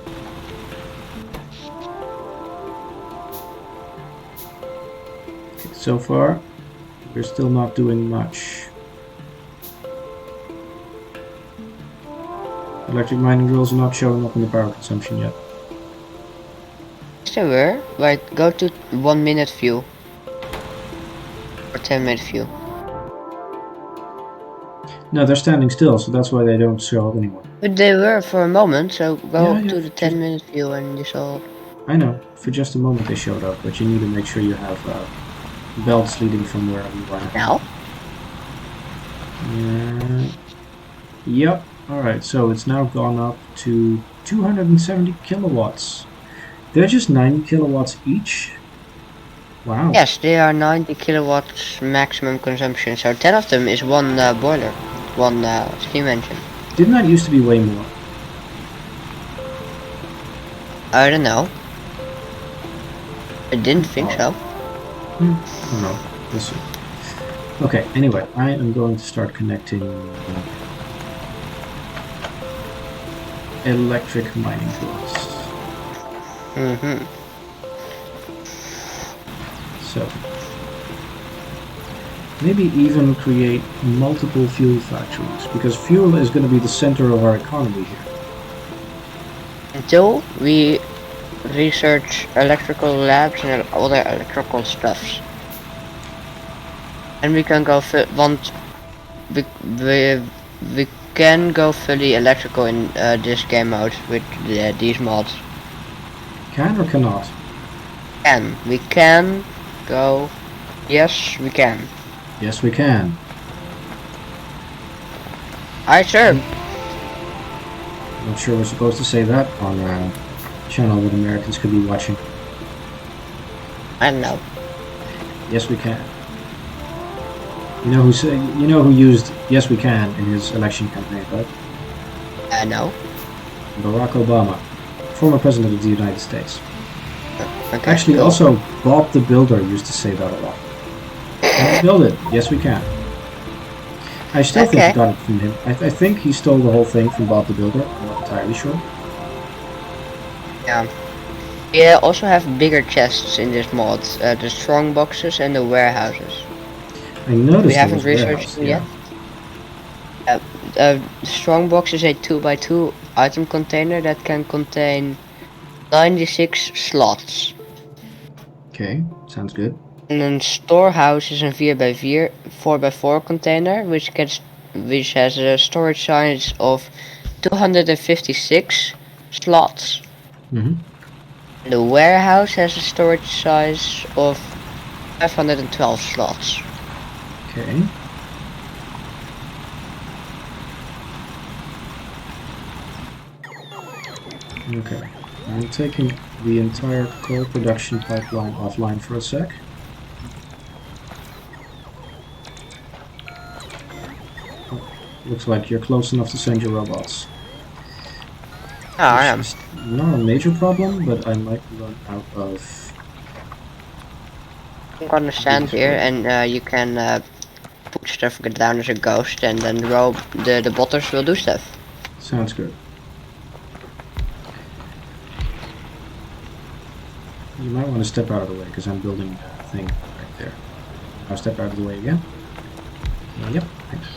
Okay, so far, we're still not doing much. Electric mining drills are not showing up in the power consumption yet. Yes, they were. Right, go to 1 minute view. Or 10-minute view. No, they're standing still, so that's why they don't show up anymore. But they were for a moment, so go Yeah, to the 10-minute view and you saw. I know, for just a moment they showed up, but you need to make sure you have belts leading from wherever you are. Now? Yep, alright, so it's now gone up to 270 kilowatts. They're just 90 kilowatts each? Wow. Yes, they are 90 kilowatts maximum consumption, so 10 of them is one boiler, one steam engine. Didn't that used to be way more? I don't know. I didn't think so. I don't know. We'll see. Okay, anyway, I am going to start connecting electric mining drills. So, maybe even create multiple fuel factories, because fuel is going to be the center of our economy here. Until we research electrical labs and other electrical stuffs. And we can go want we can go fully electrical in this game mode with these mods. Can or cannot? We can go. Yes, we can. Yes, we can. Alright, sure. I'm not sure we're supposed to say that on a channel that Americans could be watching. I don't know. Yes, we can. You know who used "yes, we can" in his election campaign, right? No. Barack Obama, former president of the United States. Okay. Actually, cool. also Bob the Builder used to say that a lot. Can we build it? Yes, we can. I still think he got it from him. I think he stole the whole thing from Bob the Builder. I'm not entirely sure. Yeah. We also have bigger chests in this mod. The strong boxes and the warehouses. I noticed We haven't there was researched warehouse, them yet. Strong box is a 2x2 item container that can contain 96 slots. Okay, sounds good. And then storehouse is a 4x4 container which has a storage size of 256 slots. Mm-hmm. The warehouse has a storage size of 512 slots. Okay. Okay. I'm taking the entire coal production pipeline offline for a sec. Oh, looks like you're close enough to send your robots. I am. It's not a major problem, but I might run out of... I'm gonna stand here and you can put stuff down as a ghost and then the botters will do stuff. Sounds good. You might want to step out of the way because I'm building a thing right there. I'll step out of the way again. Yep, thanks.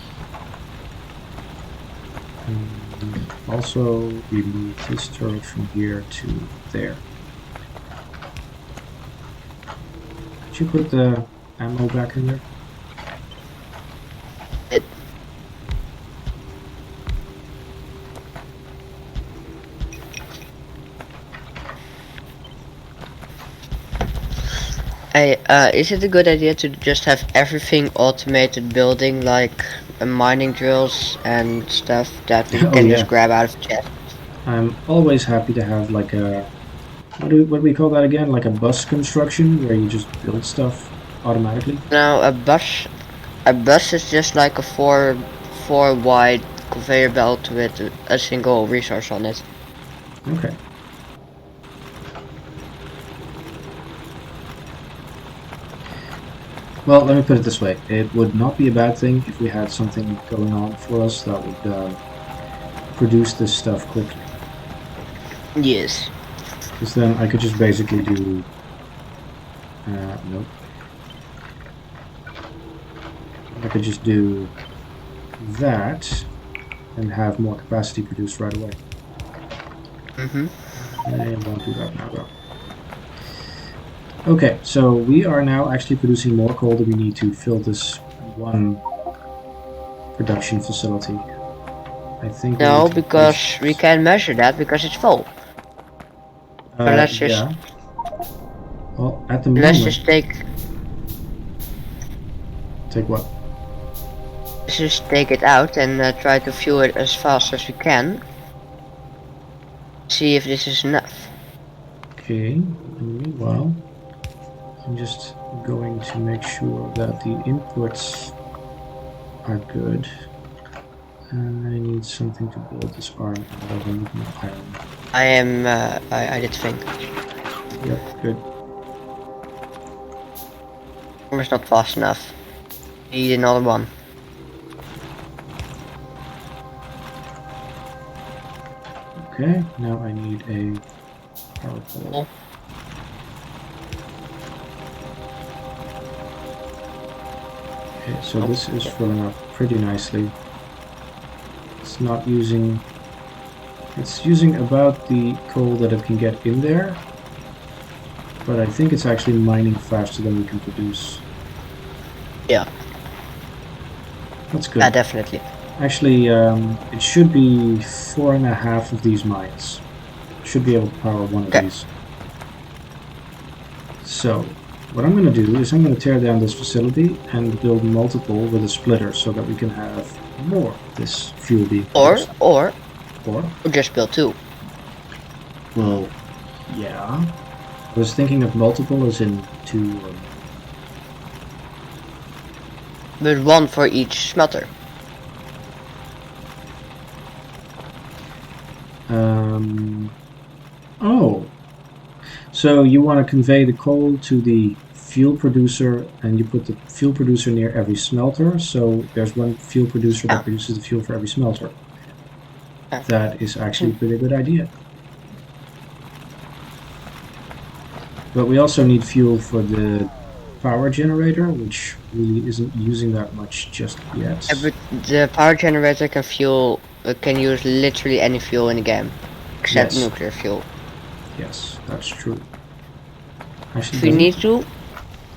Also remove this turret from here to there. Could you put the ammo back in there? Hey, is it a good idea to just have everything automated building, like mining drills and stuff that we can just grab out of the chest? I'm always happy to have like a... What do we call that again? Like a bus construction where you just build stuff automatically? No, a bus is just like a four wide conveyor belt with a single resource on it. Okay. Well, let me put it this way. It would not be a bad thing if we had something going on for us that would produce this stuff quickly. Yes. Because then I could just basically do... nope. I could just do that and have more capacity produced right away. Mm-hmm. I won't do that now though. Okay, so we are now actually producing more coal than we need to fill this one production facility. I think. No, because we can measure that because it's full. So let's just. Yeah. Well, at the moment. Let's just take. Take what? Let's just take it out and try to fuel it as fast as we can. See if this is enough. Okay. Meanwhile, I'm just going to make sure that the inputs are good. And I need something to build this arm out of. I need more iron. I did think. Yep, good. It's not fast enough. Need another one. Okay, now I need a power pole. Okay, so this is filling up pretty nicely. It's not using... It's using about the coal that it can get in there, But I think it's actually mining faster than we can produce. Yeah. That's good. Definitely. Actually, it should be 4.5 of these mines. Should be able to power one of Okay. these. So, what I'm going to do is I'm going to tear down this facility and build multiple with a splitter so that we can have more of this fuel being produced. Or Or, just build 2. well, yeah. I was thinking of multiple as in 2 or But 1 for each smelter. Oh, so you want to convey the coal to the fuel producer, and you put the fuel producer near every smelter, so there's one fuel producer that Yeah. produces the fuel for every smelter. Yeah. That is actually a pretty good idea. But we also need fuel for the power generator, which really isn't using that much just yet. But the power generator can use literally any fuel in the game, except Yes, nuclear fuel. yes, that's true. Actually, If we does need it? to,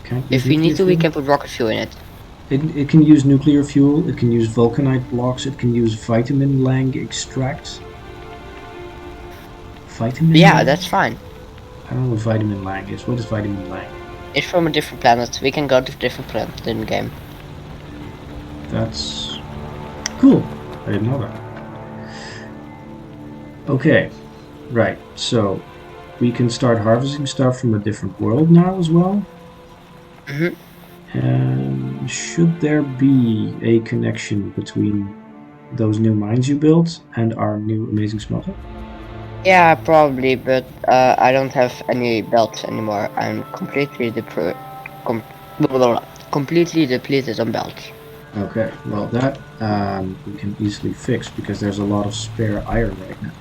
Can't use nuclear we fuel? can put rocket fuel in it. It can use nuclear fuel, it can use vulcanite blocks, it can use vitamin lang extract. Vitamin Yeah, lang? that's fine. I don't know what vitamin lang is. What is vitamin lang? It's from a different planet. We can go to different planets in the game. That's cool. I didn't know that. Okay, right. So we can start harvesting stuff from a different world now as well. Mhm. And should there be a connection between those new mines you built and our new amazing smelter? Yeah, probably, but I don't have any belts anymore. I'm completely completely depleted on belts. Okay, well that we can easily fix because there's a lot of spare iron right now.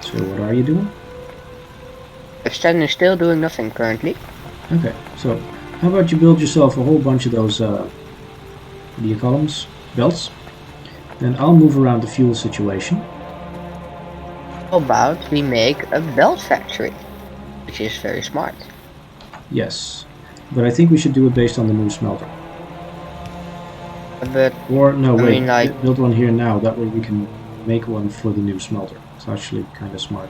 So what are you doing? I'm standing still doing nothing currently. Okay, so how about you build yourself a whole bunch of those, what do you call them? Belts? Then I'll move around the fuel situation. How about we make a belt factory? Which is very smart. Yes, but I think we should do it based on the new smelter. But Or, no, I wait, mean, like, build one here now, that way we can make one for the new smelter. It's actually kind of smart.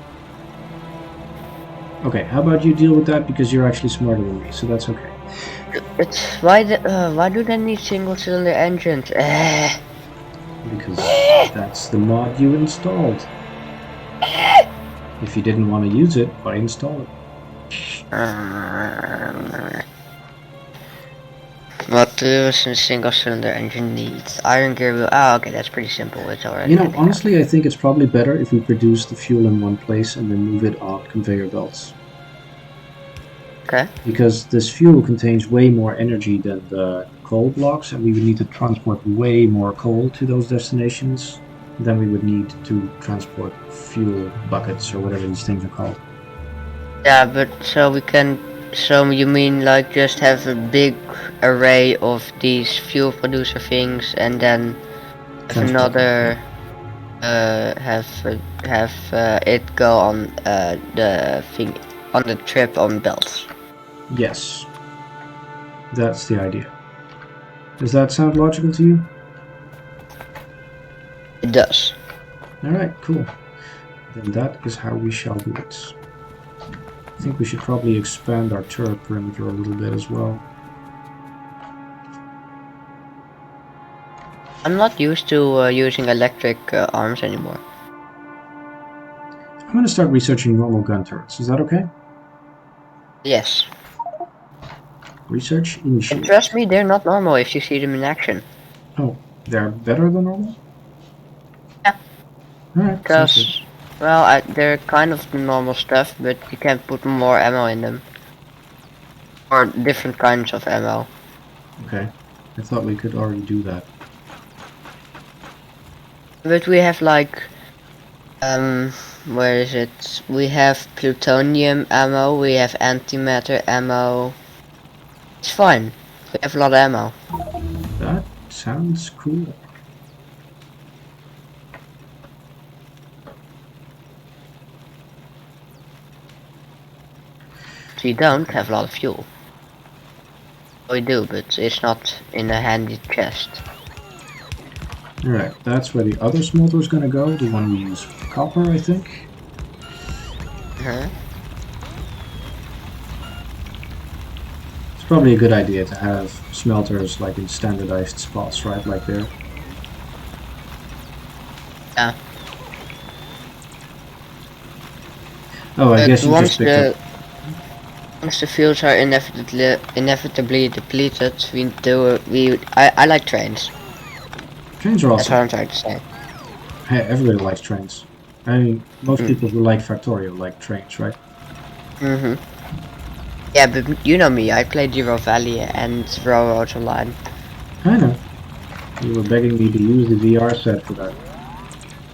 Okay, how about you deal with that because you're actually smarter than me, so that's okay. it's why do they need single cylinder engines? Because that's the mod you installed. If you didn't want to use it, why install it? What does a single cylinder engine need? Iron gear wheel. Oh, okay, that's pretty simple. It's already. You know, honestly, I think it's probably better if we produce the fuel in one place and then move it on conveyor belts. Okay. Because this fuel contains way more energy than the coal blocks, and we would need to transport way more coal to those destinations than we would need to transport fuel buckets or whatever these things are called. Yeah, but so we can. So you mean like just have a big array of these fuel producer things, and then have Transport them, another. Have it go on the thing on the trip on belts. Yes, that's the idea. Does that sound logical to you? It does. Alright, cool. Then that is how we shall do it. I think we should probably expand our turret perimeter a little bit as well. I'm not used to using electric arms anymore. I'm going to start researching normal gun turrets. Is that okay? Yes. Research And initiate. trust me, they're not normal if you see them in action. Oh, they're better than normal? Yeah. Alright, sounds good. Because, well, they're kind of normal stuff, but you can put more ammo in them. Or different kinds of ammo. Okay. I thought we could already do that. But we have like, where is it? We have plutonium ammo, we have antimatter ammo. It's fine. We have a lot of ammo. That sounds cool. we don't have a lot of fuel. We do, but it's not in a handy chest. Alright, that's where the other smelter is gonna go, the one we use for copper, I think. Huh? It's probably a good idea to have smelters like in standardized spots, right? Like there. Yeah. Oh, I guess you once just picked up. once the fuels are inevitably depleted, I like trains. Trains are That's what awesome. I'm trying to say. Hey, everybody likes trains. I mean, most Mm. people who like Factorio like trains, right? Mhm. Yeah, but you know me. I played Zero Valley and Railroads Online. I know. You were begging me to use the VR set for that.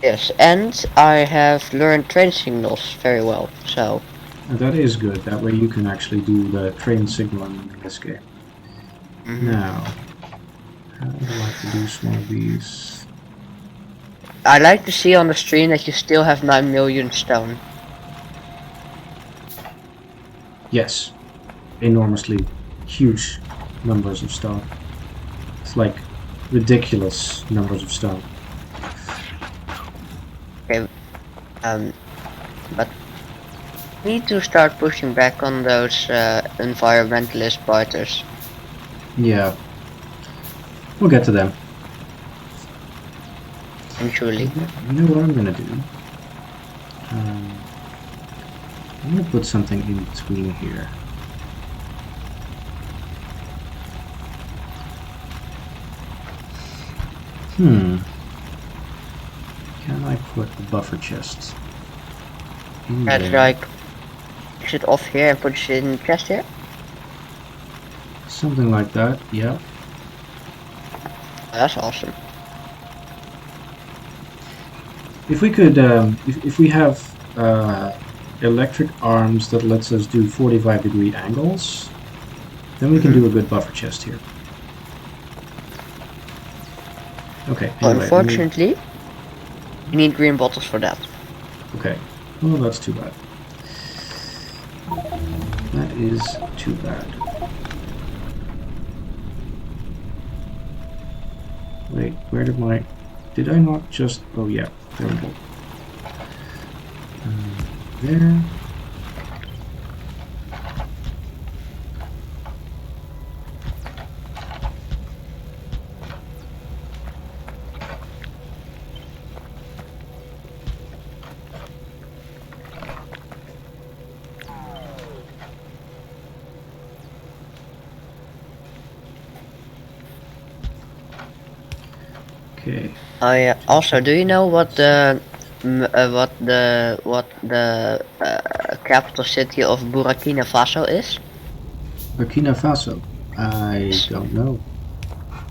Yes, and I have learned train signals very well. So. And that is good. That way you can actually do the train signaling in this game. Mhm. Now, how do I produce one of these? I like to see on the screen that you still have 9 million stone. Yes, enormously huge numbers of stone. It's like ridiculous numbers of stone. Okay. But we need to start pushing back on those environmentalist fighters. Yeah, we'll get to them. Eventually. You know what I'm gonna do? I'm gonna put something in between here. Can I put a buffer chest in That's there? like, push it off here and put it in the chest here. Something like that, yeah. That's awesome. If we could, if we have electric arms that lets us do 45-degree angles, then we can do a good buffer chest here. Okay, anyway, Unfortunately, you need green bottles for that. okay. Well, that's too bad. That is too bad. Wait, where did my... Did I not just... Oh yeah, there we go. There. Okay. Oh yeah. Also, do you know what the capital city of Burkina Faso is? Burkina Faso. I don't know.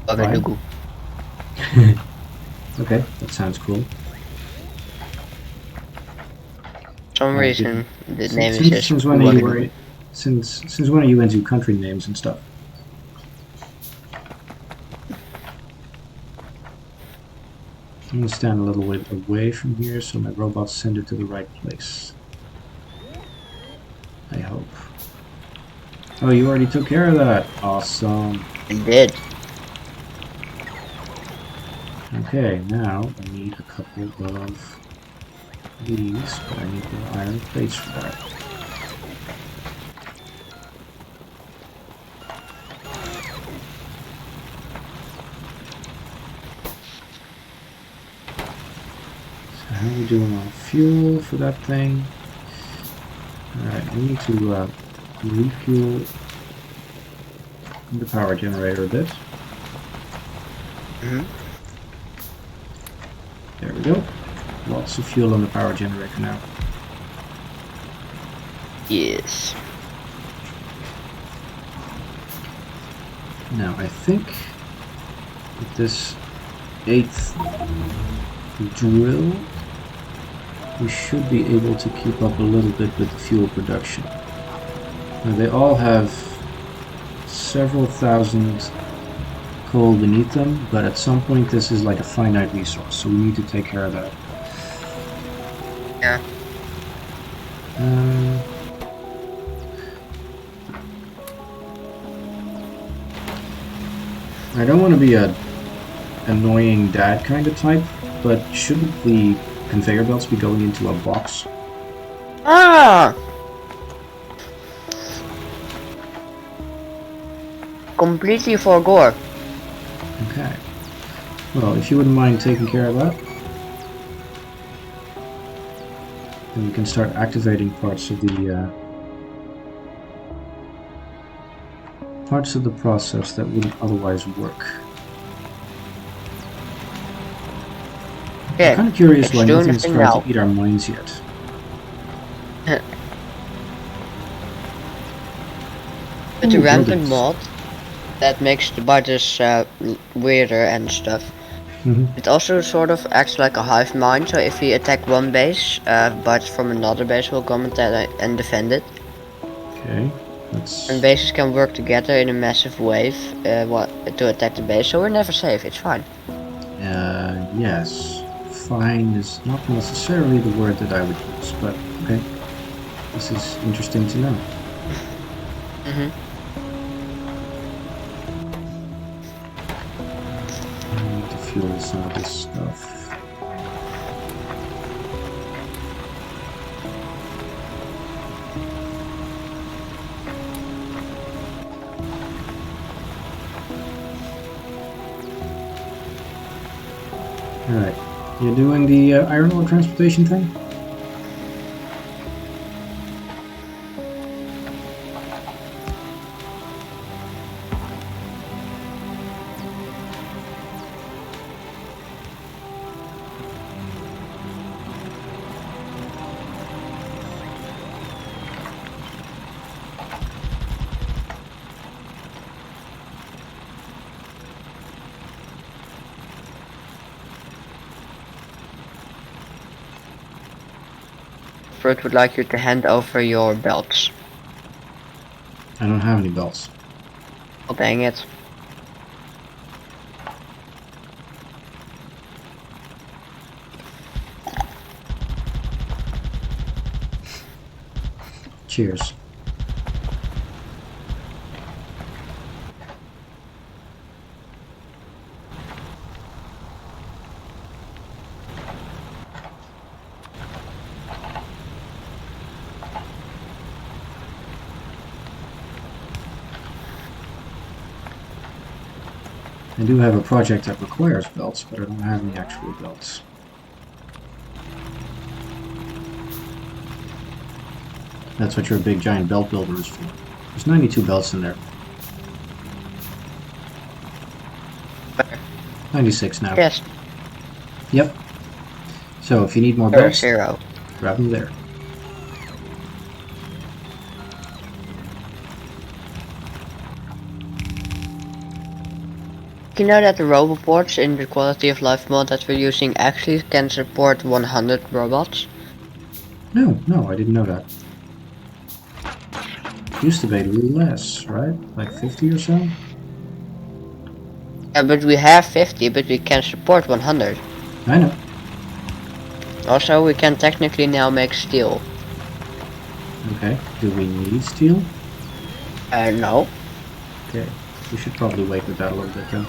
Why? Ouagadougou. Okay, that sounds cool. For some reason, the name is just Since when are you Ouagadougou. since when are you into country names and stuff? I'm gonna stand a little bit away from here so my robots send it to the right place. I hope. Oh, you already took care of that. Awesome. It did. Okay, now I need a couple of these, but I need more iron plates for that. So how are we doing on fuel for that thing? Alright, we need to refuel the power generator a bit. There we go. Lots of fuel on the power generator now. Yes. Now I think with this 8th drill, we should be able to keep up a little bit with the fuel production. Now they all have several thousand coal beneath them, but at some point this is like a finite resource, so we need to take care of that. Yeah. I don't want to be a annoying dad kind of type, but shouldn't the conveyor belts be going into a box? Ah! Completely forgot. Okay. Well, if you wouldn't mind taking care of that, then we can start activating parts of the process that wouldn't otherwise work. Okay, I'm kind of curious it's why doing the nothing's thing tried now. to eat our minds yet. With the Ooh, rampant buildings. mod, that makes the buttons weirder and stuff. It also sort of acts like a hive mind, so if we attack one base, buttons from another base will come and defend it. Okay, And that's... bases can work together in a massive wave to attack the base, so we're never safe, it's fine. yes. Fine is not necessarily the word that I would use, but okay. This is interesting to know. I need to fuel some of this stuff. Alright, you doing the iron ore transportation thing? Fred would like you to hand over your belts. I don't have any belts. Oh dang it. Cheers. I do have a project that requires belts, but I don't have any actual belts. That's what your big giant belt builder is for. There's 92 belts in there. 96 now. Yes, Yep. So if you need more there are belts, 0. grab them there. You know that the roboports in the quality of life mod that we're using actually can support 100 robots? No, I didn't know that. Used to be a little less, right? Like 50 or so? Yeah, but we have 50, but we can support 100. I know. Also, we can technically now make steel. Okay. Do we need steel? No. Okay. We should probably wait with that a little bit then.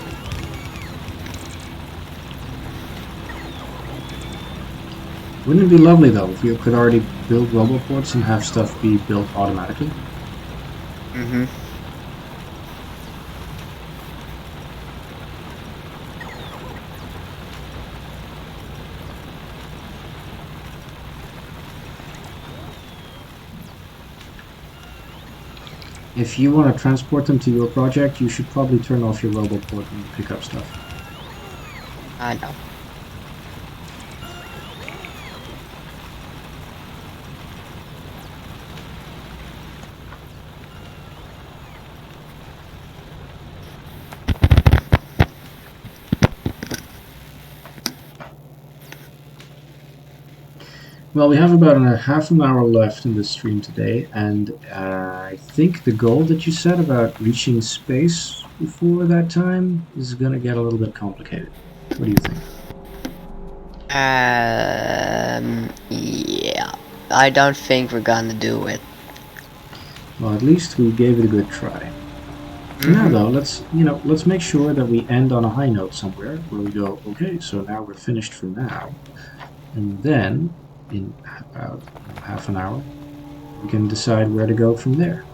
Wouldn't it be lovely though if you could already build roboports and have stuff be built automatically? If you want to transport them to your project, you should probably turn off your roboport when you pick up stuff. I know. Well, we have about a half an hour left in this stream today, and I think the goal that you set about reaching space before that time is going to get a little bit complicated. What do you think? Yeah. I don't think we're gonna do it. Well, at least we gave it a good try. For now, though, let's make sure that we end on a high note somewhere where we go, okay, so now we're finished for now, and then in about half an hour, we can decide where to go from there.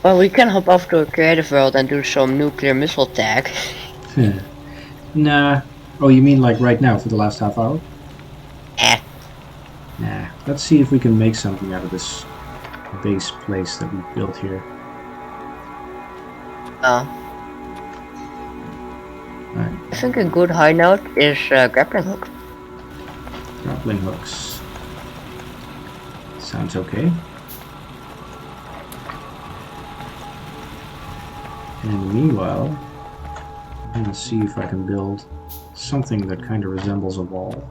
Well, we can hop off to a creative world and do some nuclear missile tag. Nah. Oh, you mean like right now for the last half hour? Eh. Nah. Let's see if we can make something out of this base place that we've built here. Right. I think a good high note is grappling hook. Grappling hooks. Sounds okay. And meanwhile, I'm going to see if I can build something that kind of resembles a wall.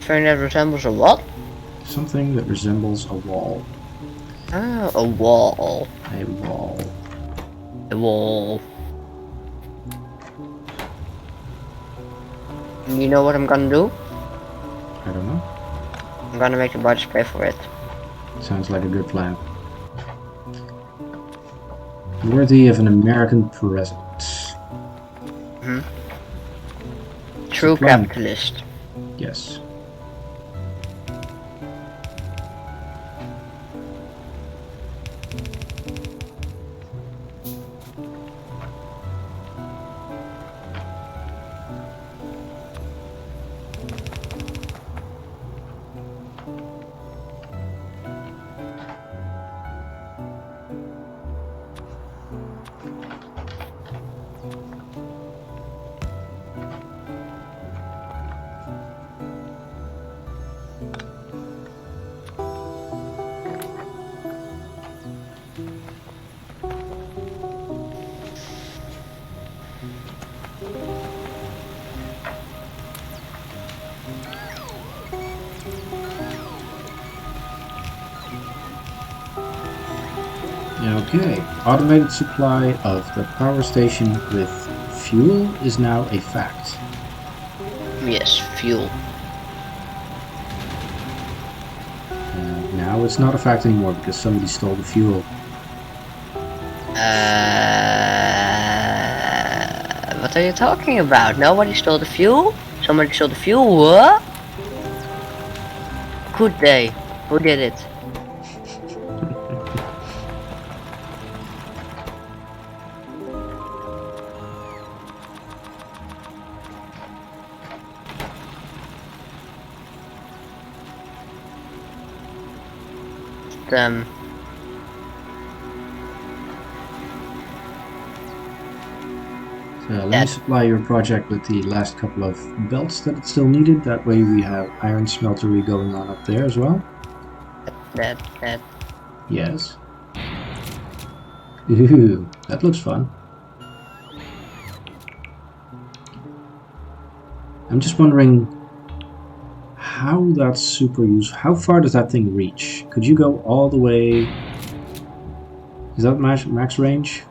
Something that resembles a what? Something that resembles a wall. Ah, a wall. A wall. A wall. You know what I'm gonna do? I don't know. I'm gonna make the bodies pay for it. Sounds like a good plan. Worthy of an American president. True Plan. capitalist. Yes. Okay, automated supply of the power station with fuel is now a fact. Yes, fuel. And now it's not a fact anymore because somebody stole the fuel. What are you talking about? Nobody stole the fuel? Somebody stole the fuel? What? Could they? Who did it? Them. So let me supply your project with the last couple of belts that it still needed. That way we have iron smeltery going on up there as well. That. Yes. Ooh, that looks fun. I'm just wondering how that's super useful. How far does that thing reach? Could you go all the way? Is that max range?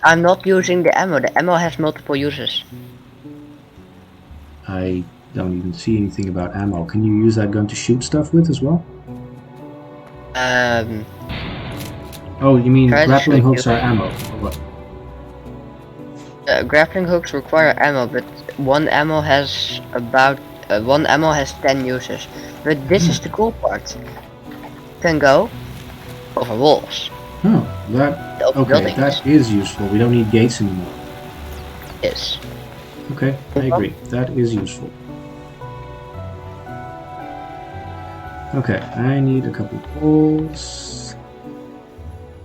I'm not using the ammo. The ammo has multiple uses. I don't even see anything about ammo. Can you use that gun to shoot stuff with as well? Oh, you mean grappling hooks are ammo, or what? Grappling hooks require ammo, but one ammo has 10 uses. But this is the cool part. Can go over walls. Oh, okay, that is useful. We don't need gates anymore. Yes. Okay, I agree. That is useful. Okay, I need a couple of poles.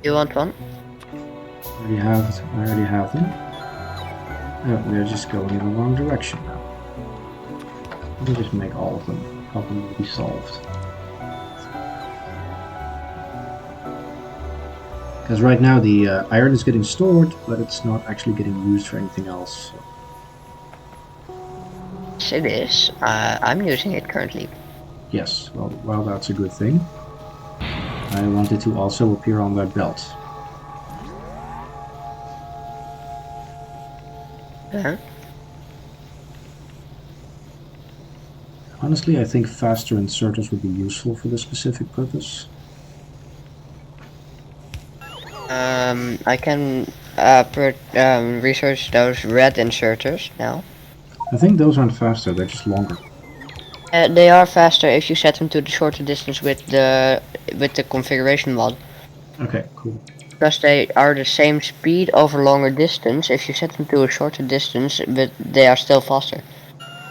You want one? I already have them. Oh, we're just going in the wrong direction now. Let me just make all of them. Problem will be solved. Because right now the iron is getting stored, but it's not actually getting used for anything else. So. Yes, it is. I'm using it currently. Yes, well, that's a good thing. I want it to also appear on that belt. Honestly, I think faster inserters would be useful for this specific purpose. I can research those red inserters now. I think those aren't faster, they're just longer. They are faster if you set them to the shorter distance with the configuration mod. Okay, cool. Because they are the same speed over longer distance if you set them to a shorter distance, but they are still faster.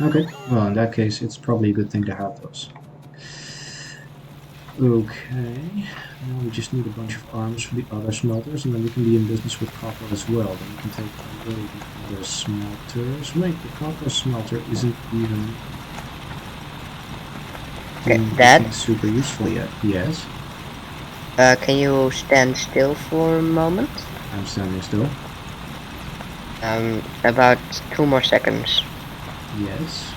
Okay, well in that case it's probably a good thing to have those. Okay, now we just need a bunch of arms for the other smelters, and then we can be in business with copper as well. Then we can take away the other smelters. Wait, the copper smelter isn't even Okay, isn't Dad, super useful yet. Yes, can you stand still for a moment? I'm standing still. About 2 more seconds. Yes.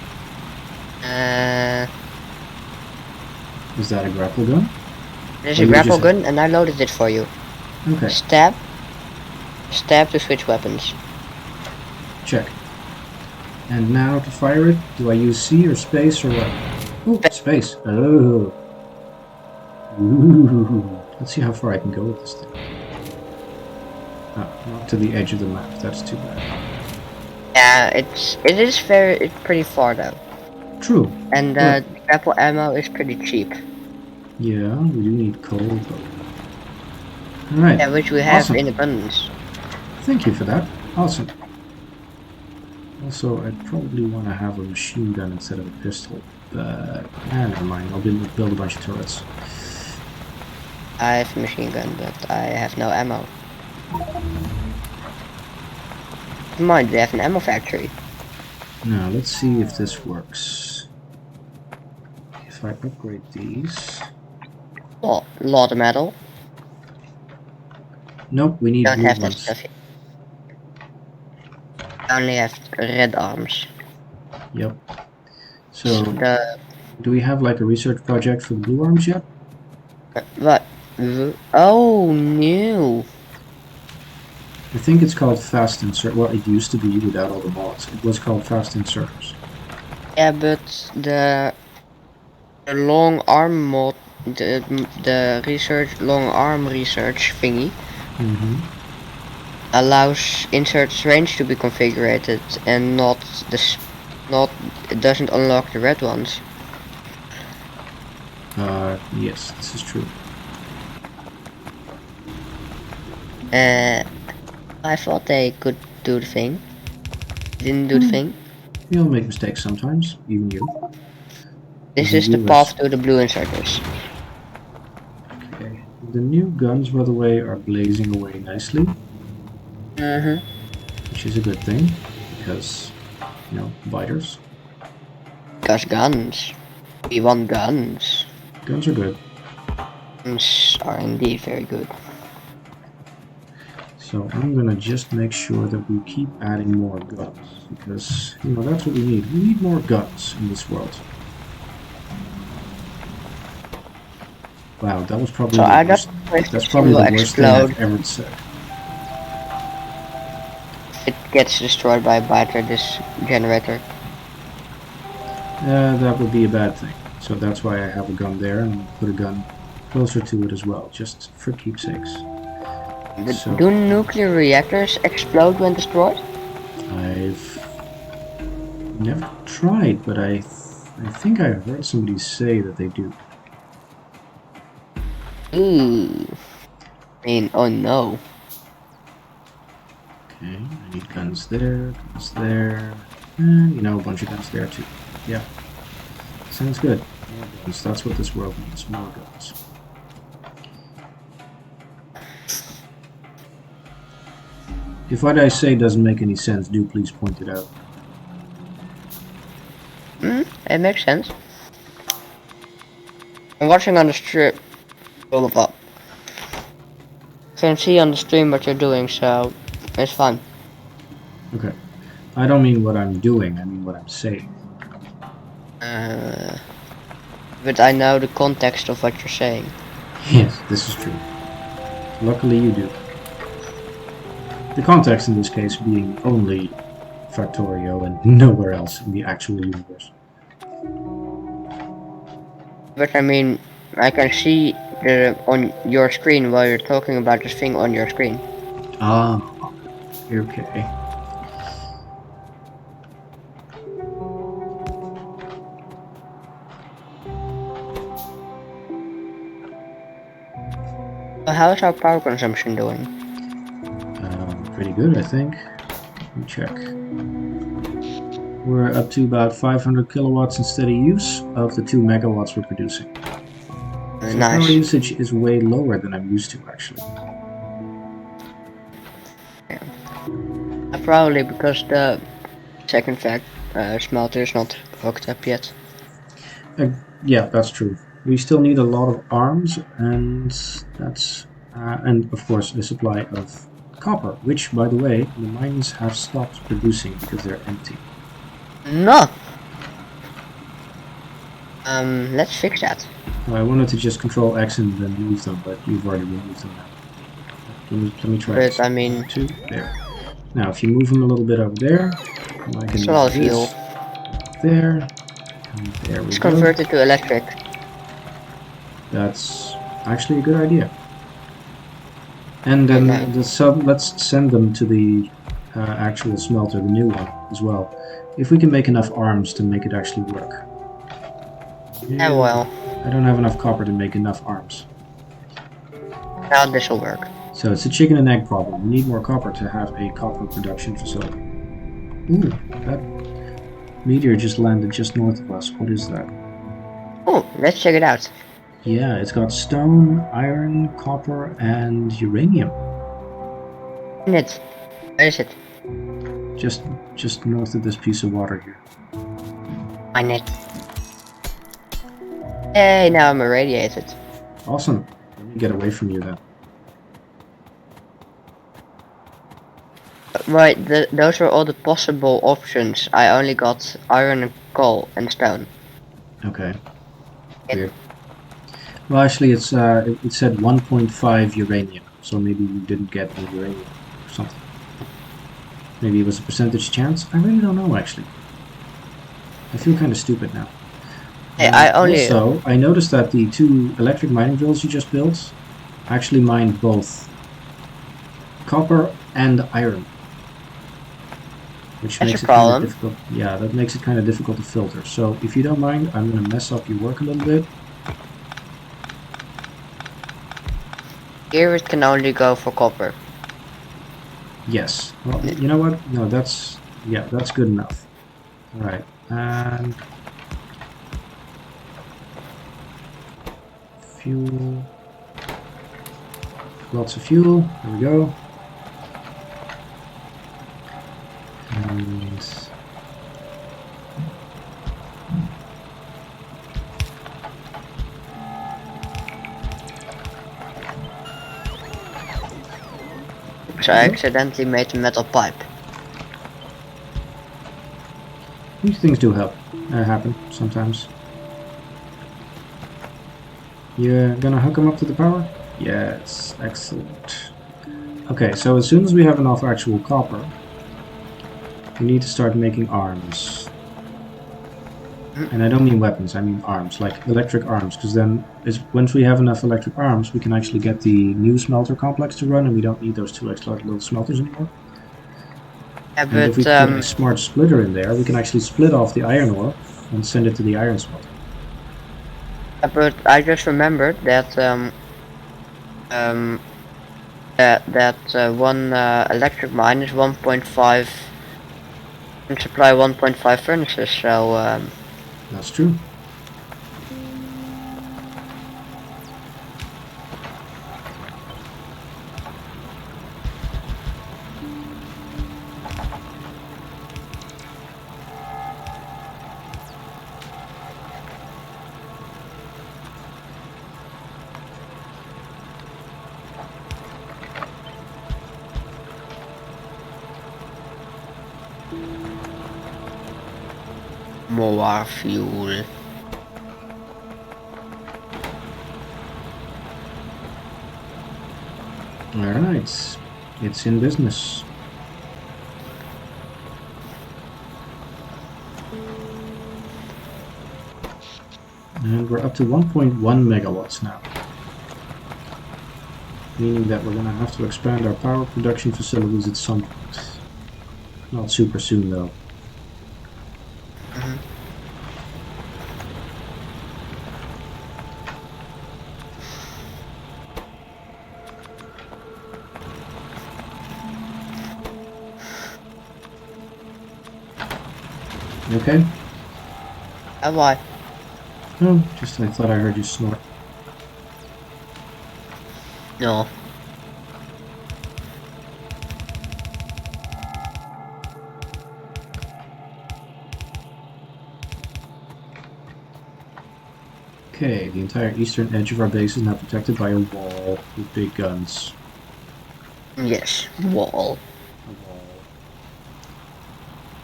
This Is that a grapple gun? is Or a you grapple just- gun, and I loaded it for you. Okay, Stab to switch weapons. check. And now to fire it, do I use C or space or what? Ooh, space. Oh. Ooh. Let's see how far I can go with this thing. Ah, not to the edge of the map. That's too bad. Yeah, it's pretty far though, True. and But- grapple ammo is pretty cheap. Yeah, we do need coal though. Alright. Yeah, which we have Awesome. in abundance. Thank you for that. Awesome. Also, I'd probably want to have a machine gun instead of a pistol. But, never mind. I'll build a bunch of turrets. I have a machine gun, but I have no ammo. Mind, they have an ammo factory. Now, let's see if this works. If I upgrade these... Oh, lot of metal. Nope, we need Don't blue have that ones. stuff here. I only have red arms. Yep. So, The do we have like a research project for the blue arms yet? what? Oh, no. I think it's called Fast Insert. Well, it used to be without all the mods. It was called Fast Inserters. Yeah, but the long arm mod, the research long arm research thingy Mm-hmm. allows insert range to be configured and not it doesn't unlock the red ones. Yes, this is true. I thought they could do the thing. Didn't do the thing. You'll make mistakes sometimes, even you. This Even is the you path to the blue inserters. Okay. The new guns, by the way, are blazing away nicely, Mm-hmm. which is a good thing, because, you know, biters. Because guns. We want guns. Guns are good. Guns are indeed very good. So I'm gonna just make sure that we keep adding more guns, because, you know, that's what we need. We need more guns in this world. Wow, that was probably So the I worst. don't That's probably the worst thing explode. I've ever said. It gets destroyed by a biter, this generator. That would be a bad thing. So that's why I have a gun there, and put a gun closer to it as well, just for keepsakes. So- Do nuclear reactors explode when destroyed? I've never tried, but I think I heard somebody say that they do. Ooh. I mean, oh no. Okay, I need guns there, and, you know, a bunch of guns there too. Yeah. Sounds good. More guns. That's what this world needs. More guns. If what I say doesn't make any sense, do please point it out. It makes sense. I'm watching on the strip. All of up. Can see on the stream what you're doing, so it's fun. Okay. I don't mean what I'm doing, I mean what I'm saying. But I know the context of what you're saying. Yes, this is true. Luckily you do. The context in this case being only Factorio and nowhere else in the actual universe. But I mean, I can see on your screen while you're talking about this thing on your screen. Ah, okay. So how is our power consumption doing? Pretty good, I think. Let me check. We're up to about 500 kilowatts in steady use of the 2 megawatts we're producing. So power Nice. usage is way lower than I'm used to, actually. Probably because the second smelter is not hooked up yet. Yeah, that's true. We still need a lot of arms, and and of course a supply of copper, which, by the way, the mines have stopped producing because they're empty. No. Let's fix that. Well, I wanted to just control X and then move them, but you've already removed them now. Let me try this. But I mean, 2, there. Now, if you move them a little bit over there, I can it's a lot of move fuel. this there, and there we It's go. converted to electric. That's actually a good idea. And then let's send them to the actual smelter, the new one, as well. If we can make enough arms to make it actually work. Yeah, well, I don't have enough copper to make enough arms. now this will work. So it's a chicken and egg problem. We need more copper to have a copper production facility. Ooh, that meteor just landed just north of us. What is that? Oh, let's check it out. Yeah, it's got stone, iron, copper, and uranium. In it. Where is it? Just north of this piece of water here. Mine it. Hey, now I'm irradiated. Awesome. Let me get away from you then. Right, those were all the possible options. I only got iron and coal and stone. Okay. Weird. Well, actually, it said 1.5 uranium, so maybe you didn't get any uranium or something. Maybe it was a percentage chance. I really don't know, actually. I feel kind of stupid now. Hey, Also, I noticed that the 2 electric mining drills you just built actually mined both copper and iron. Which That's makes a it kind of problem. difficult. Yeah, that makes it kind of difficult to filter. So if you don't mind, I'm going to mess up your work a little bit. Here it can only go for copper. Yes. Well, you know what? No, that's good enough. All right. And fuel. Lots of fuel. There we go. And So I accidentally made a metal pipe. these things do happen sometimes. You're gonna hook them up to the power? Yes, excellent. Okay, so as soon as we have enough actual copper, we need to start making arms. And I don't mean weapons, I mean arms, like electric arms, because then once we have enough electric arms, we can actually get the new smelter complex to run, and we don't need those 2 extra little smelters anymore. Yeah, And if we but put a smart splitter in there, we can actually split off the iron ore and send it to the iron smelter. but I just remembered that one electric mine is 1.5 and supply 1.5 furnaces. So That's true. more fuel. Alright, it's in business. And we're up to 1.1 megawatts now. meaning that we're going to have to expand our power production facilities at some point. Not super soon, though. Mhm. You okay? Why? No, just I thought I heard you snort. No. Okay, the entire eastern edge of our base is now protected by a wall with big guns. Yes, wall. A wall.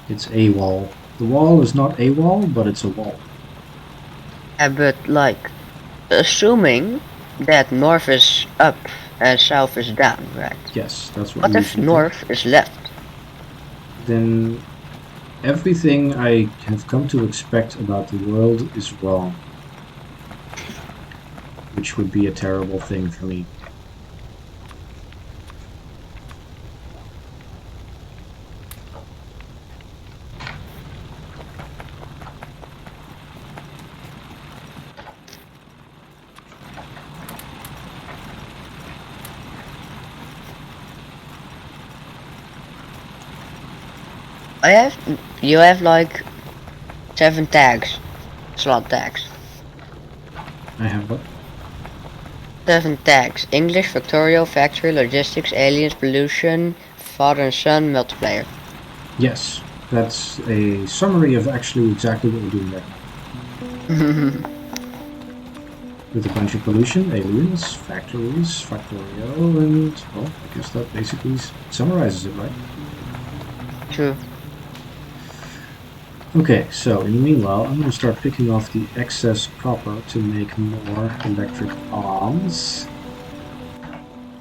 It's a wall. The wall is not a wall, but it's a wall. But like, assuming that north is up and south is down, right? Yes, that's what What we if usually do. north is left? Then everything I have come to expect about the world is wrong. Which would be a terrible thing for me. You have like 7 tags, slot tags. I have what? 7 tags: English, Factorio, Factory, Logistics, Aliens, Pollution, Father and Son, Multiplayer. Yes, that's a summary of actually exactly what we're doing right now. With a bunch of pollution, aliens, factories, Factorio, and, well, I guess that basically summarizes it, right? True. Okay, so in the meanwhile, I'm going to start picking off the excess copper to make more electric arms,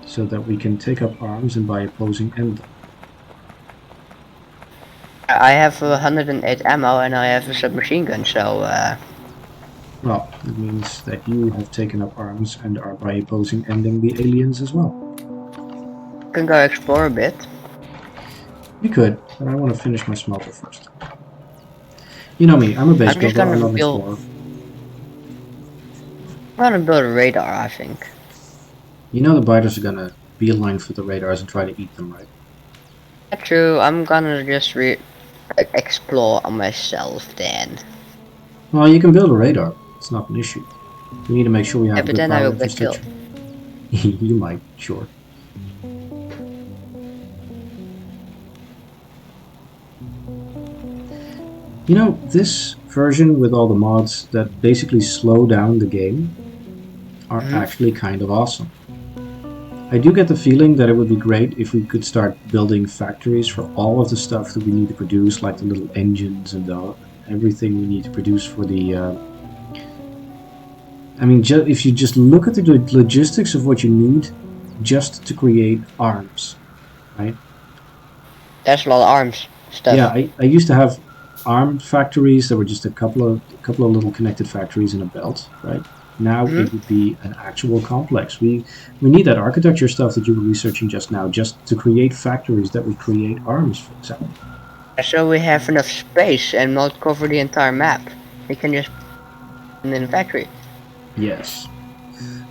so that we can take up arms and by opposing end them. I have 108 ammo and I have a submachine gun, so Well, it means that you have taken up arms and are by opposing ending the aliens as well. can go explore a bit. You could, but I want to finish my smelter first. You know me, I'm a base I'm just builder, I'm gonna not an build. explorer. I'm gonna build a radar, I think. You know the biters are gonna beeline for the radars and try to eat them, right? True. I'm gonna just explore on myself then. Well, you can build a radar. It's not an issue. We need to make sure we Yeah, have but good then I power will get killed. infrastructure. You might, sure. You know, this version with all the mods that basically slow down the game are actually kind of awesome. I do get the feeling that it would be great if we could start building factories for all of the stuff that we need to produce, like the little engines and everything we need to produce for the... I mean, if you just look at the logistics of what you need just to create arms, right? There's a lot of arms stuff. Yeah, I used to have arm factories that were just a couple of little connected factories in a belt, right? Now it would be an actual complex. We need that architecture stuff that you were researching just now, just to create factories that would create arms, for example. So we have enough space and not cover the entire map. We can just in the factory. Yes.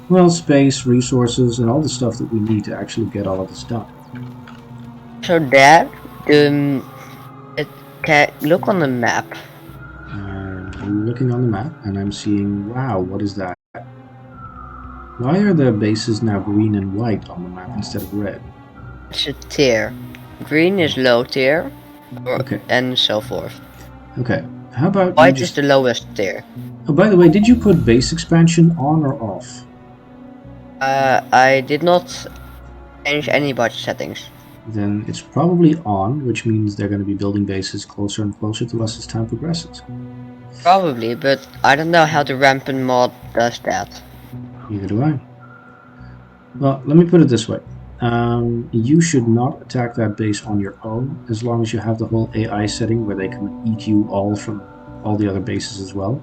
Well, space, resources, and all the stuff that we need to actually get all of this done. So that it can look on the map. I'm looking on the map and I'm seeing, wow, what is that? Why are the bases now green and white on the map instead of red? It's a tier. Green is low tier, Okay. and so forth. Okay. How about White is the lowest tier. Oh, by the way, did you put base expansion on or off? I did not change any budget settings. Then it's probably on, which means they're going to be building bases closer and closer to us as time progresses. Probably, but I don't know how the rampant mod does that. Neither do I. Well, let me put it this way. You should not attack that base on your own, as long as you have the whole AI setting where they can eat you all from all the other bases as well.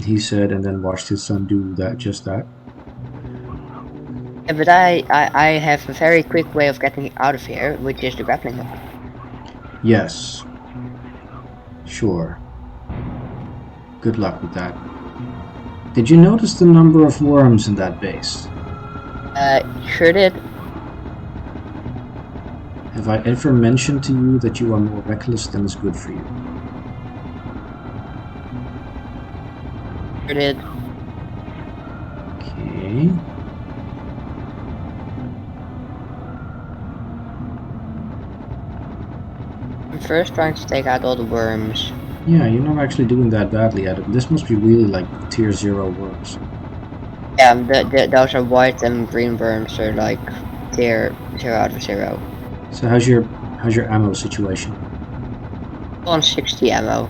He said, and then watched his son do just that. Yeah, but I have a very quick way of getting out of here, which is the grappling hook. Yes. Sure. Good luck with that. Did you notice the number of worms in that base? Sure did. Have I ever mentioned to you that you are more reckless than is good for you? Sure did. Okay. I'm first trying to take out all the worms. Yeah, you're not actually doing that badly at it. This must be really like tier 0 worms. Yeah, those are white and green worms, so like tier 0 out of 0. So how's your ammo situation? 160 ammo.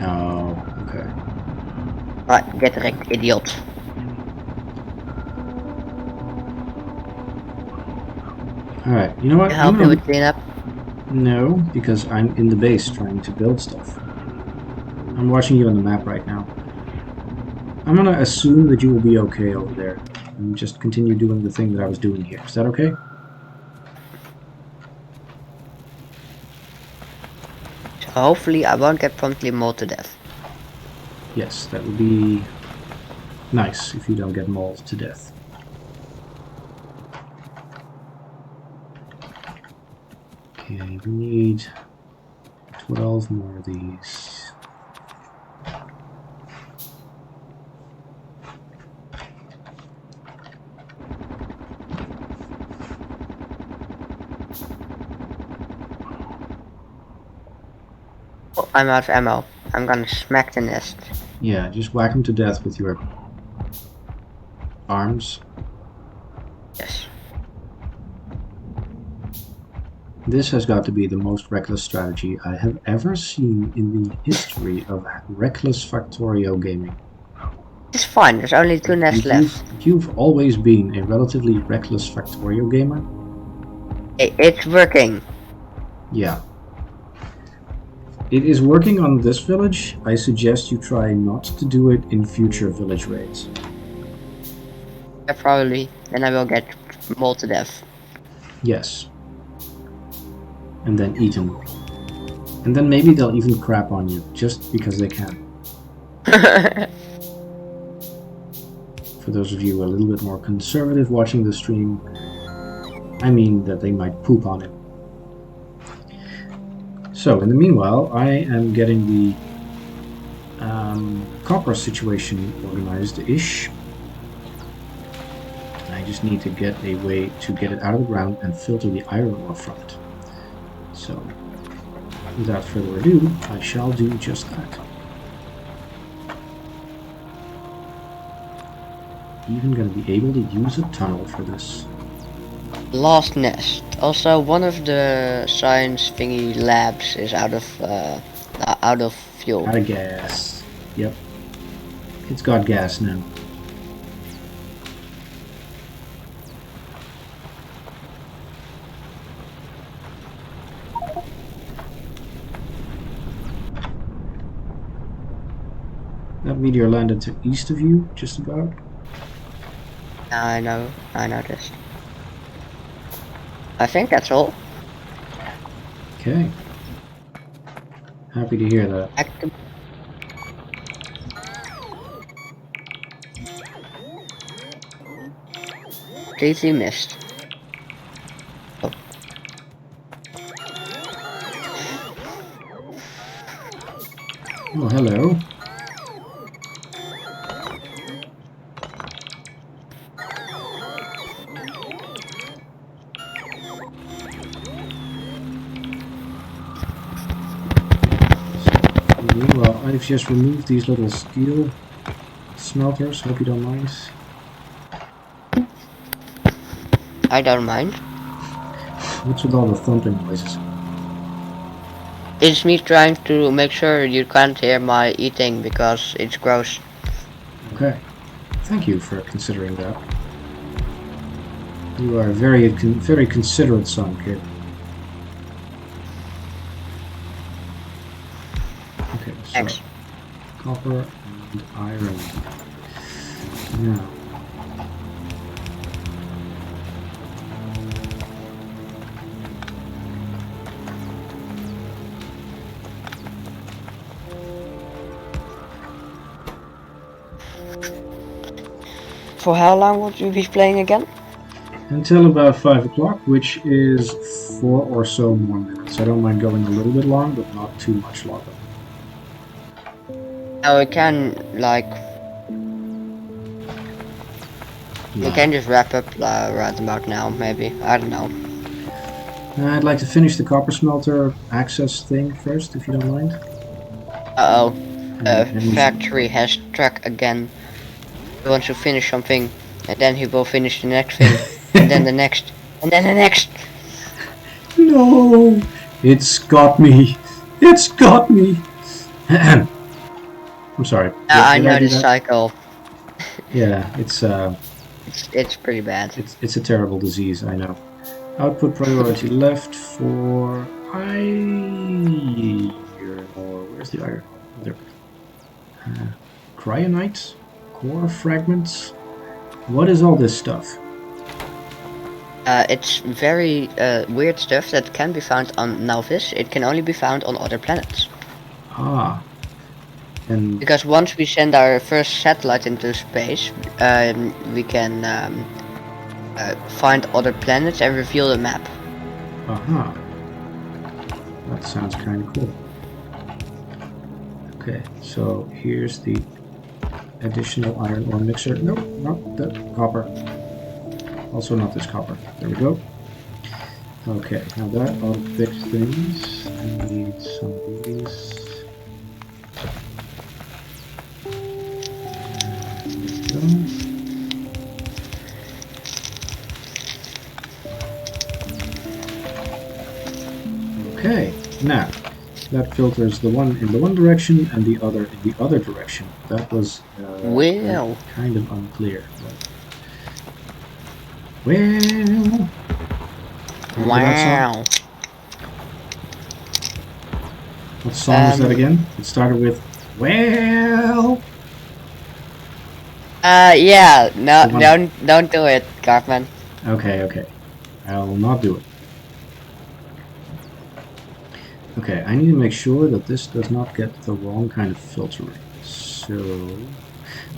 Oh, okay. Right, get wrecked, idiot. Alright, you know what? Can I I'm help you gonna... with cleanup? No, because I'm in the base trying to build stuff. I'm watching you on the map right now. I'm gonna assume that you will be okay over there and just continue doing the thing that I was doing here. Is that okay? So hopefully I won't get promptly mauled to death. Yes, that would be nice if you don't get mauled to death. Okay, we need 12 more of these. Oh, I'm out of ammo. I'm gonna smack the nest. Yeah, just whack them to death with your arms. Yes. This has got to be the most reckless strategy I have ever seen in the history of reckless Factorio gaming. It's fine, there's only 2 nests left. You've always been a relatively reckless Factorio gamer? It's working. Yeah. It is working on this village. I suggest you try not to do it in future village raids. Yeah, probably. Then I will get mauled to death. Yes. And then eaten. And then maybe they'll even crap on you, just because they can. For those of you a little bit more conservative watching the stream, I mean that they might poop on it. So, in the meanwhile, I am getting the copper situation organized-ish. I just need to get a way to get it out of the ground and filter the iron ore from it. So, without further ado, I shall do just that. Even going to be able to use a tunnel for this. Last nest. Also, one of the science thingy labs is out of fuel. Out of gas. Yep. It's got gas now. That meteor landed to east of you, just about. I noticed. I think that's all. Okay. Happy to hear that. Active. Daisy missed. Oh. Oh, hello. Well, I've just removed these little steel smelters, hope you don't mind. I don't mind. What's with all the thumping noises? It's me trying to make sure you can't hear my eating because it's gross. Okay. Thank you for considering that. You are a very considerate son, kid. Okay, so Thanks. copper and iron. Now, for how long would we be playing again? Until about 5 o'clock, which is 4 or so more minutes. I don't mind going a little bit long, but not too much longer. Now we can like we can just wrap up right about now, maybe. I don't know. I'd like to finish the copper smelter access thing first, if you don't mind. Uh-oh. And we should- Factory has struck again. He wants to finish something, and then he will finish the next thing, and then the next, and then the next. No! It's got me! It's got me! I'm sorry. I Did know do the that? cycle. Yeah, It's pretty bad. it's a terrible disease, I know. Output priority left for iron ore. Where's the iron ore? There. Cryonite? Core fragments? What is all this stuff? It's very weird stuff that can be found on Nauvis. It can only be found on other planets. Ah. And Because once we send our first satellite into space, we can find other planets and reveal the map. aha. That sounds kind of cool. Okay, so here's the additional iron ore mixer. Nope, not the copper. Also not this copper. There we go. Okay, now that ought to fix things. I need some of these. There we go. Okay, now that filters the one in the one direction and the other in the other direction. That was Well. kind of unclear. But well, remember that song? Wow. What song was that again? It started with well. Yeah. No, The one- don't do it, Cartman. Okay, okay. I will not do it. Okay, I need to make sure that this does not get the wrong kind of filtering. So,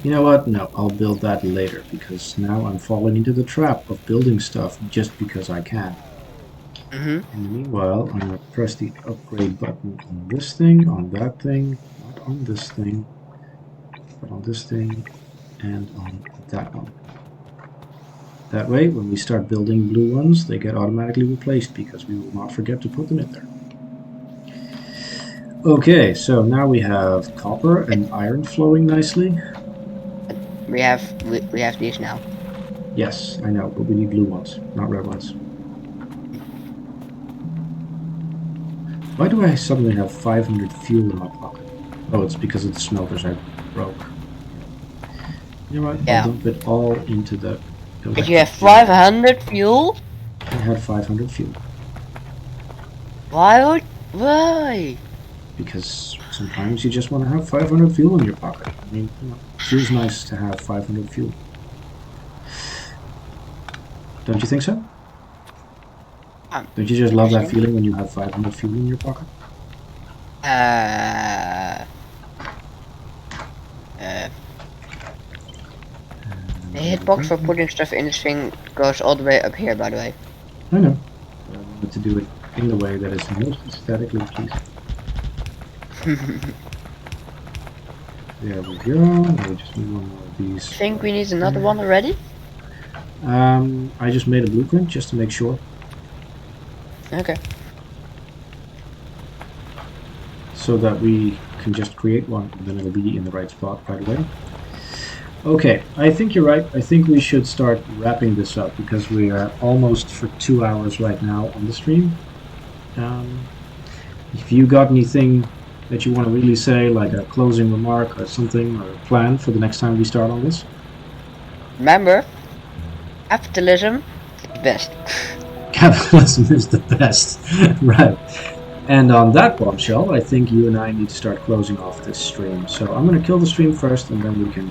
you know what? No, I'll build that later because now I'm falling into the trap of building stuff just because I can. Mm-hmm. In the meanwhile, I'm going to press the upgrade button on this thing, on that thing, not on this thing, but on this thing, and on that one. That way, when we start building blue ones, they get automatically replaced because we will not forget to put them in there. Okay, so now we have copper and iron flowing nicely. We have these now. Yes, I know, but we need blue ones, not red ones. Why do I suddenly have 500 fuel in my pocket? Oh, it's because of the smelters I broke. You know what? Yeah. I'll dump it all into the... If you have 500 fuel, I had 500 fuel. why? Because sometimes you just want to have 500 fuel in your pocket. I mean, you know, it feels nice to have 500 fuel. Don't you think so? Don't you just love that feeling when you have 500 fuel in your pocket? The hitbox for putting stuff in this thing goes all the way up here, by the way. I know. But I wanted to do it in the way that is most aesthetically pleasing. There we go. Now we just need one more of these. Think we need another one already? I just made a blueprint just to make sure. Okay. So that we can just create one and then it'll be in the right spot right away. Okay, I think you're right. I think we should start wrapping this up because we are almost for 2 hours right now on the stream. If you got anything that you want to really say, like a closing remark or something, or a plan for the next time we start on this? Remember, capitalism is the best. Capitalism is the best. Right. And on that bombshell, I think you and I need to start closing off this stream. So I'm going to kill the stream first and then we can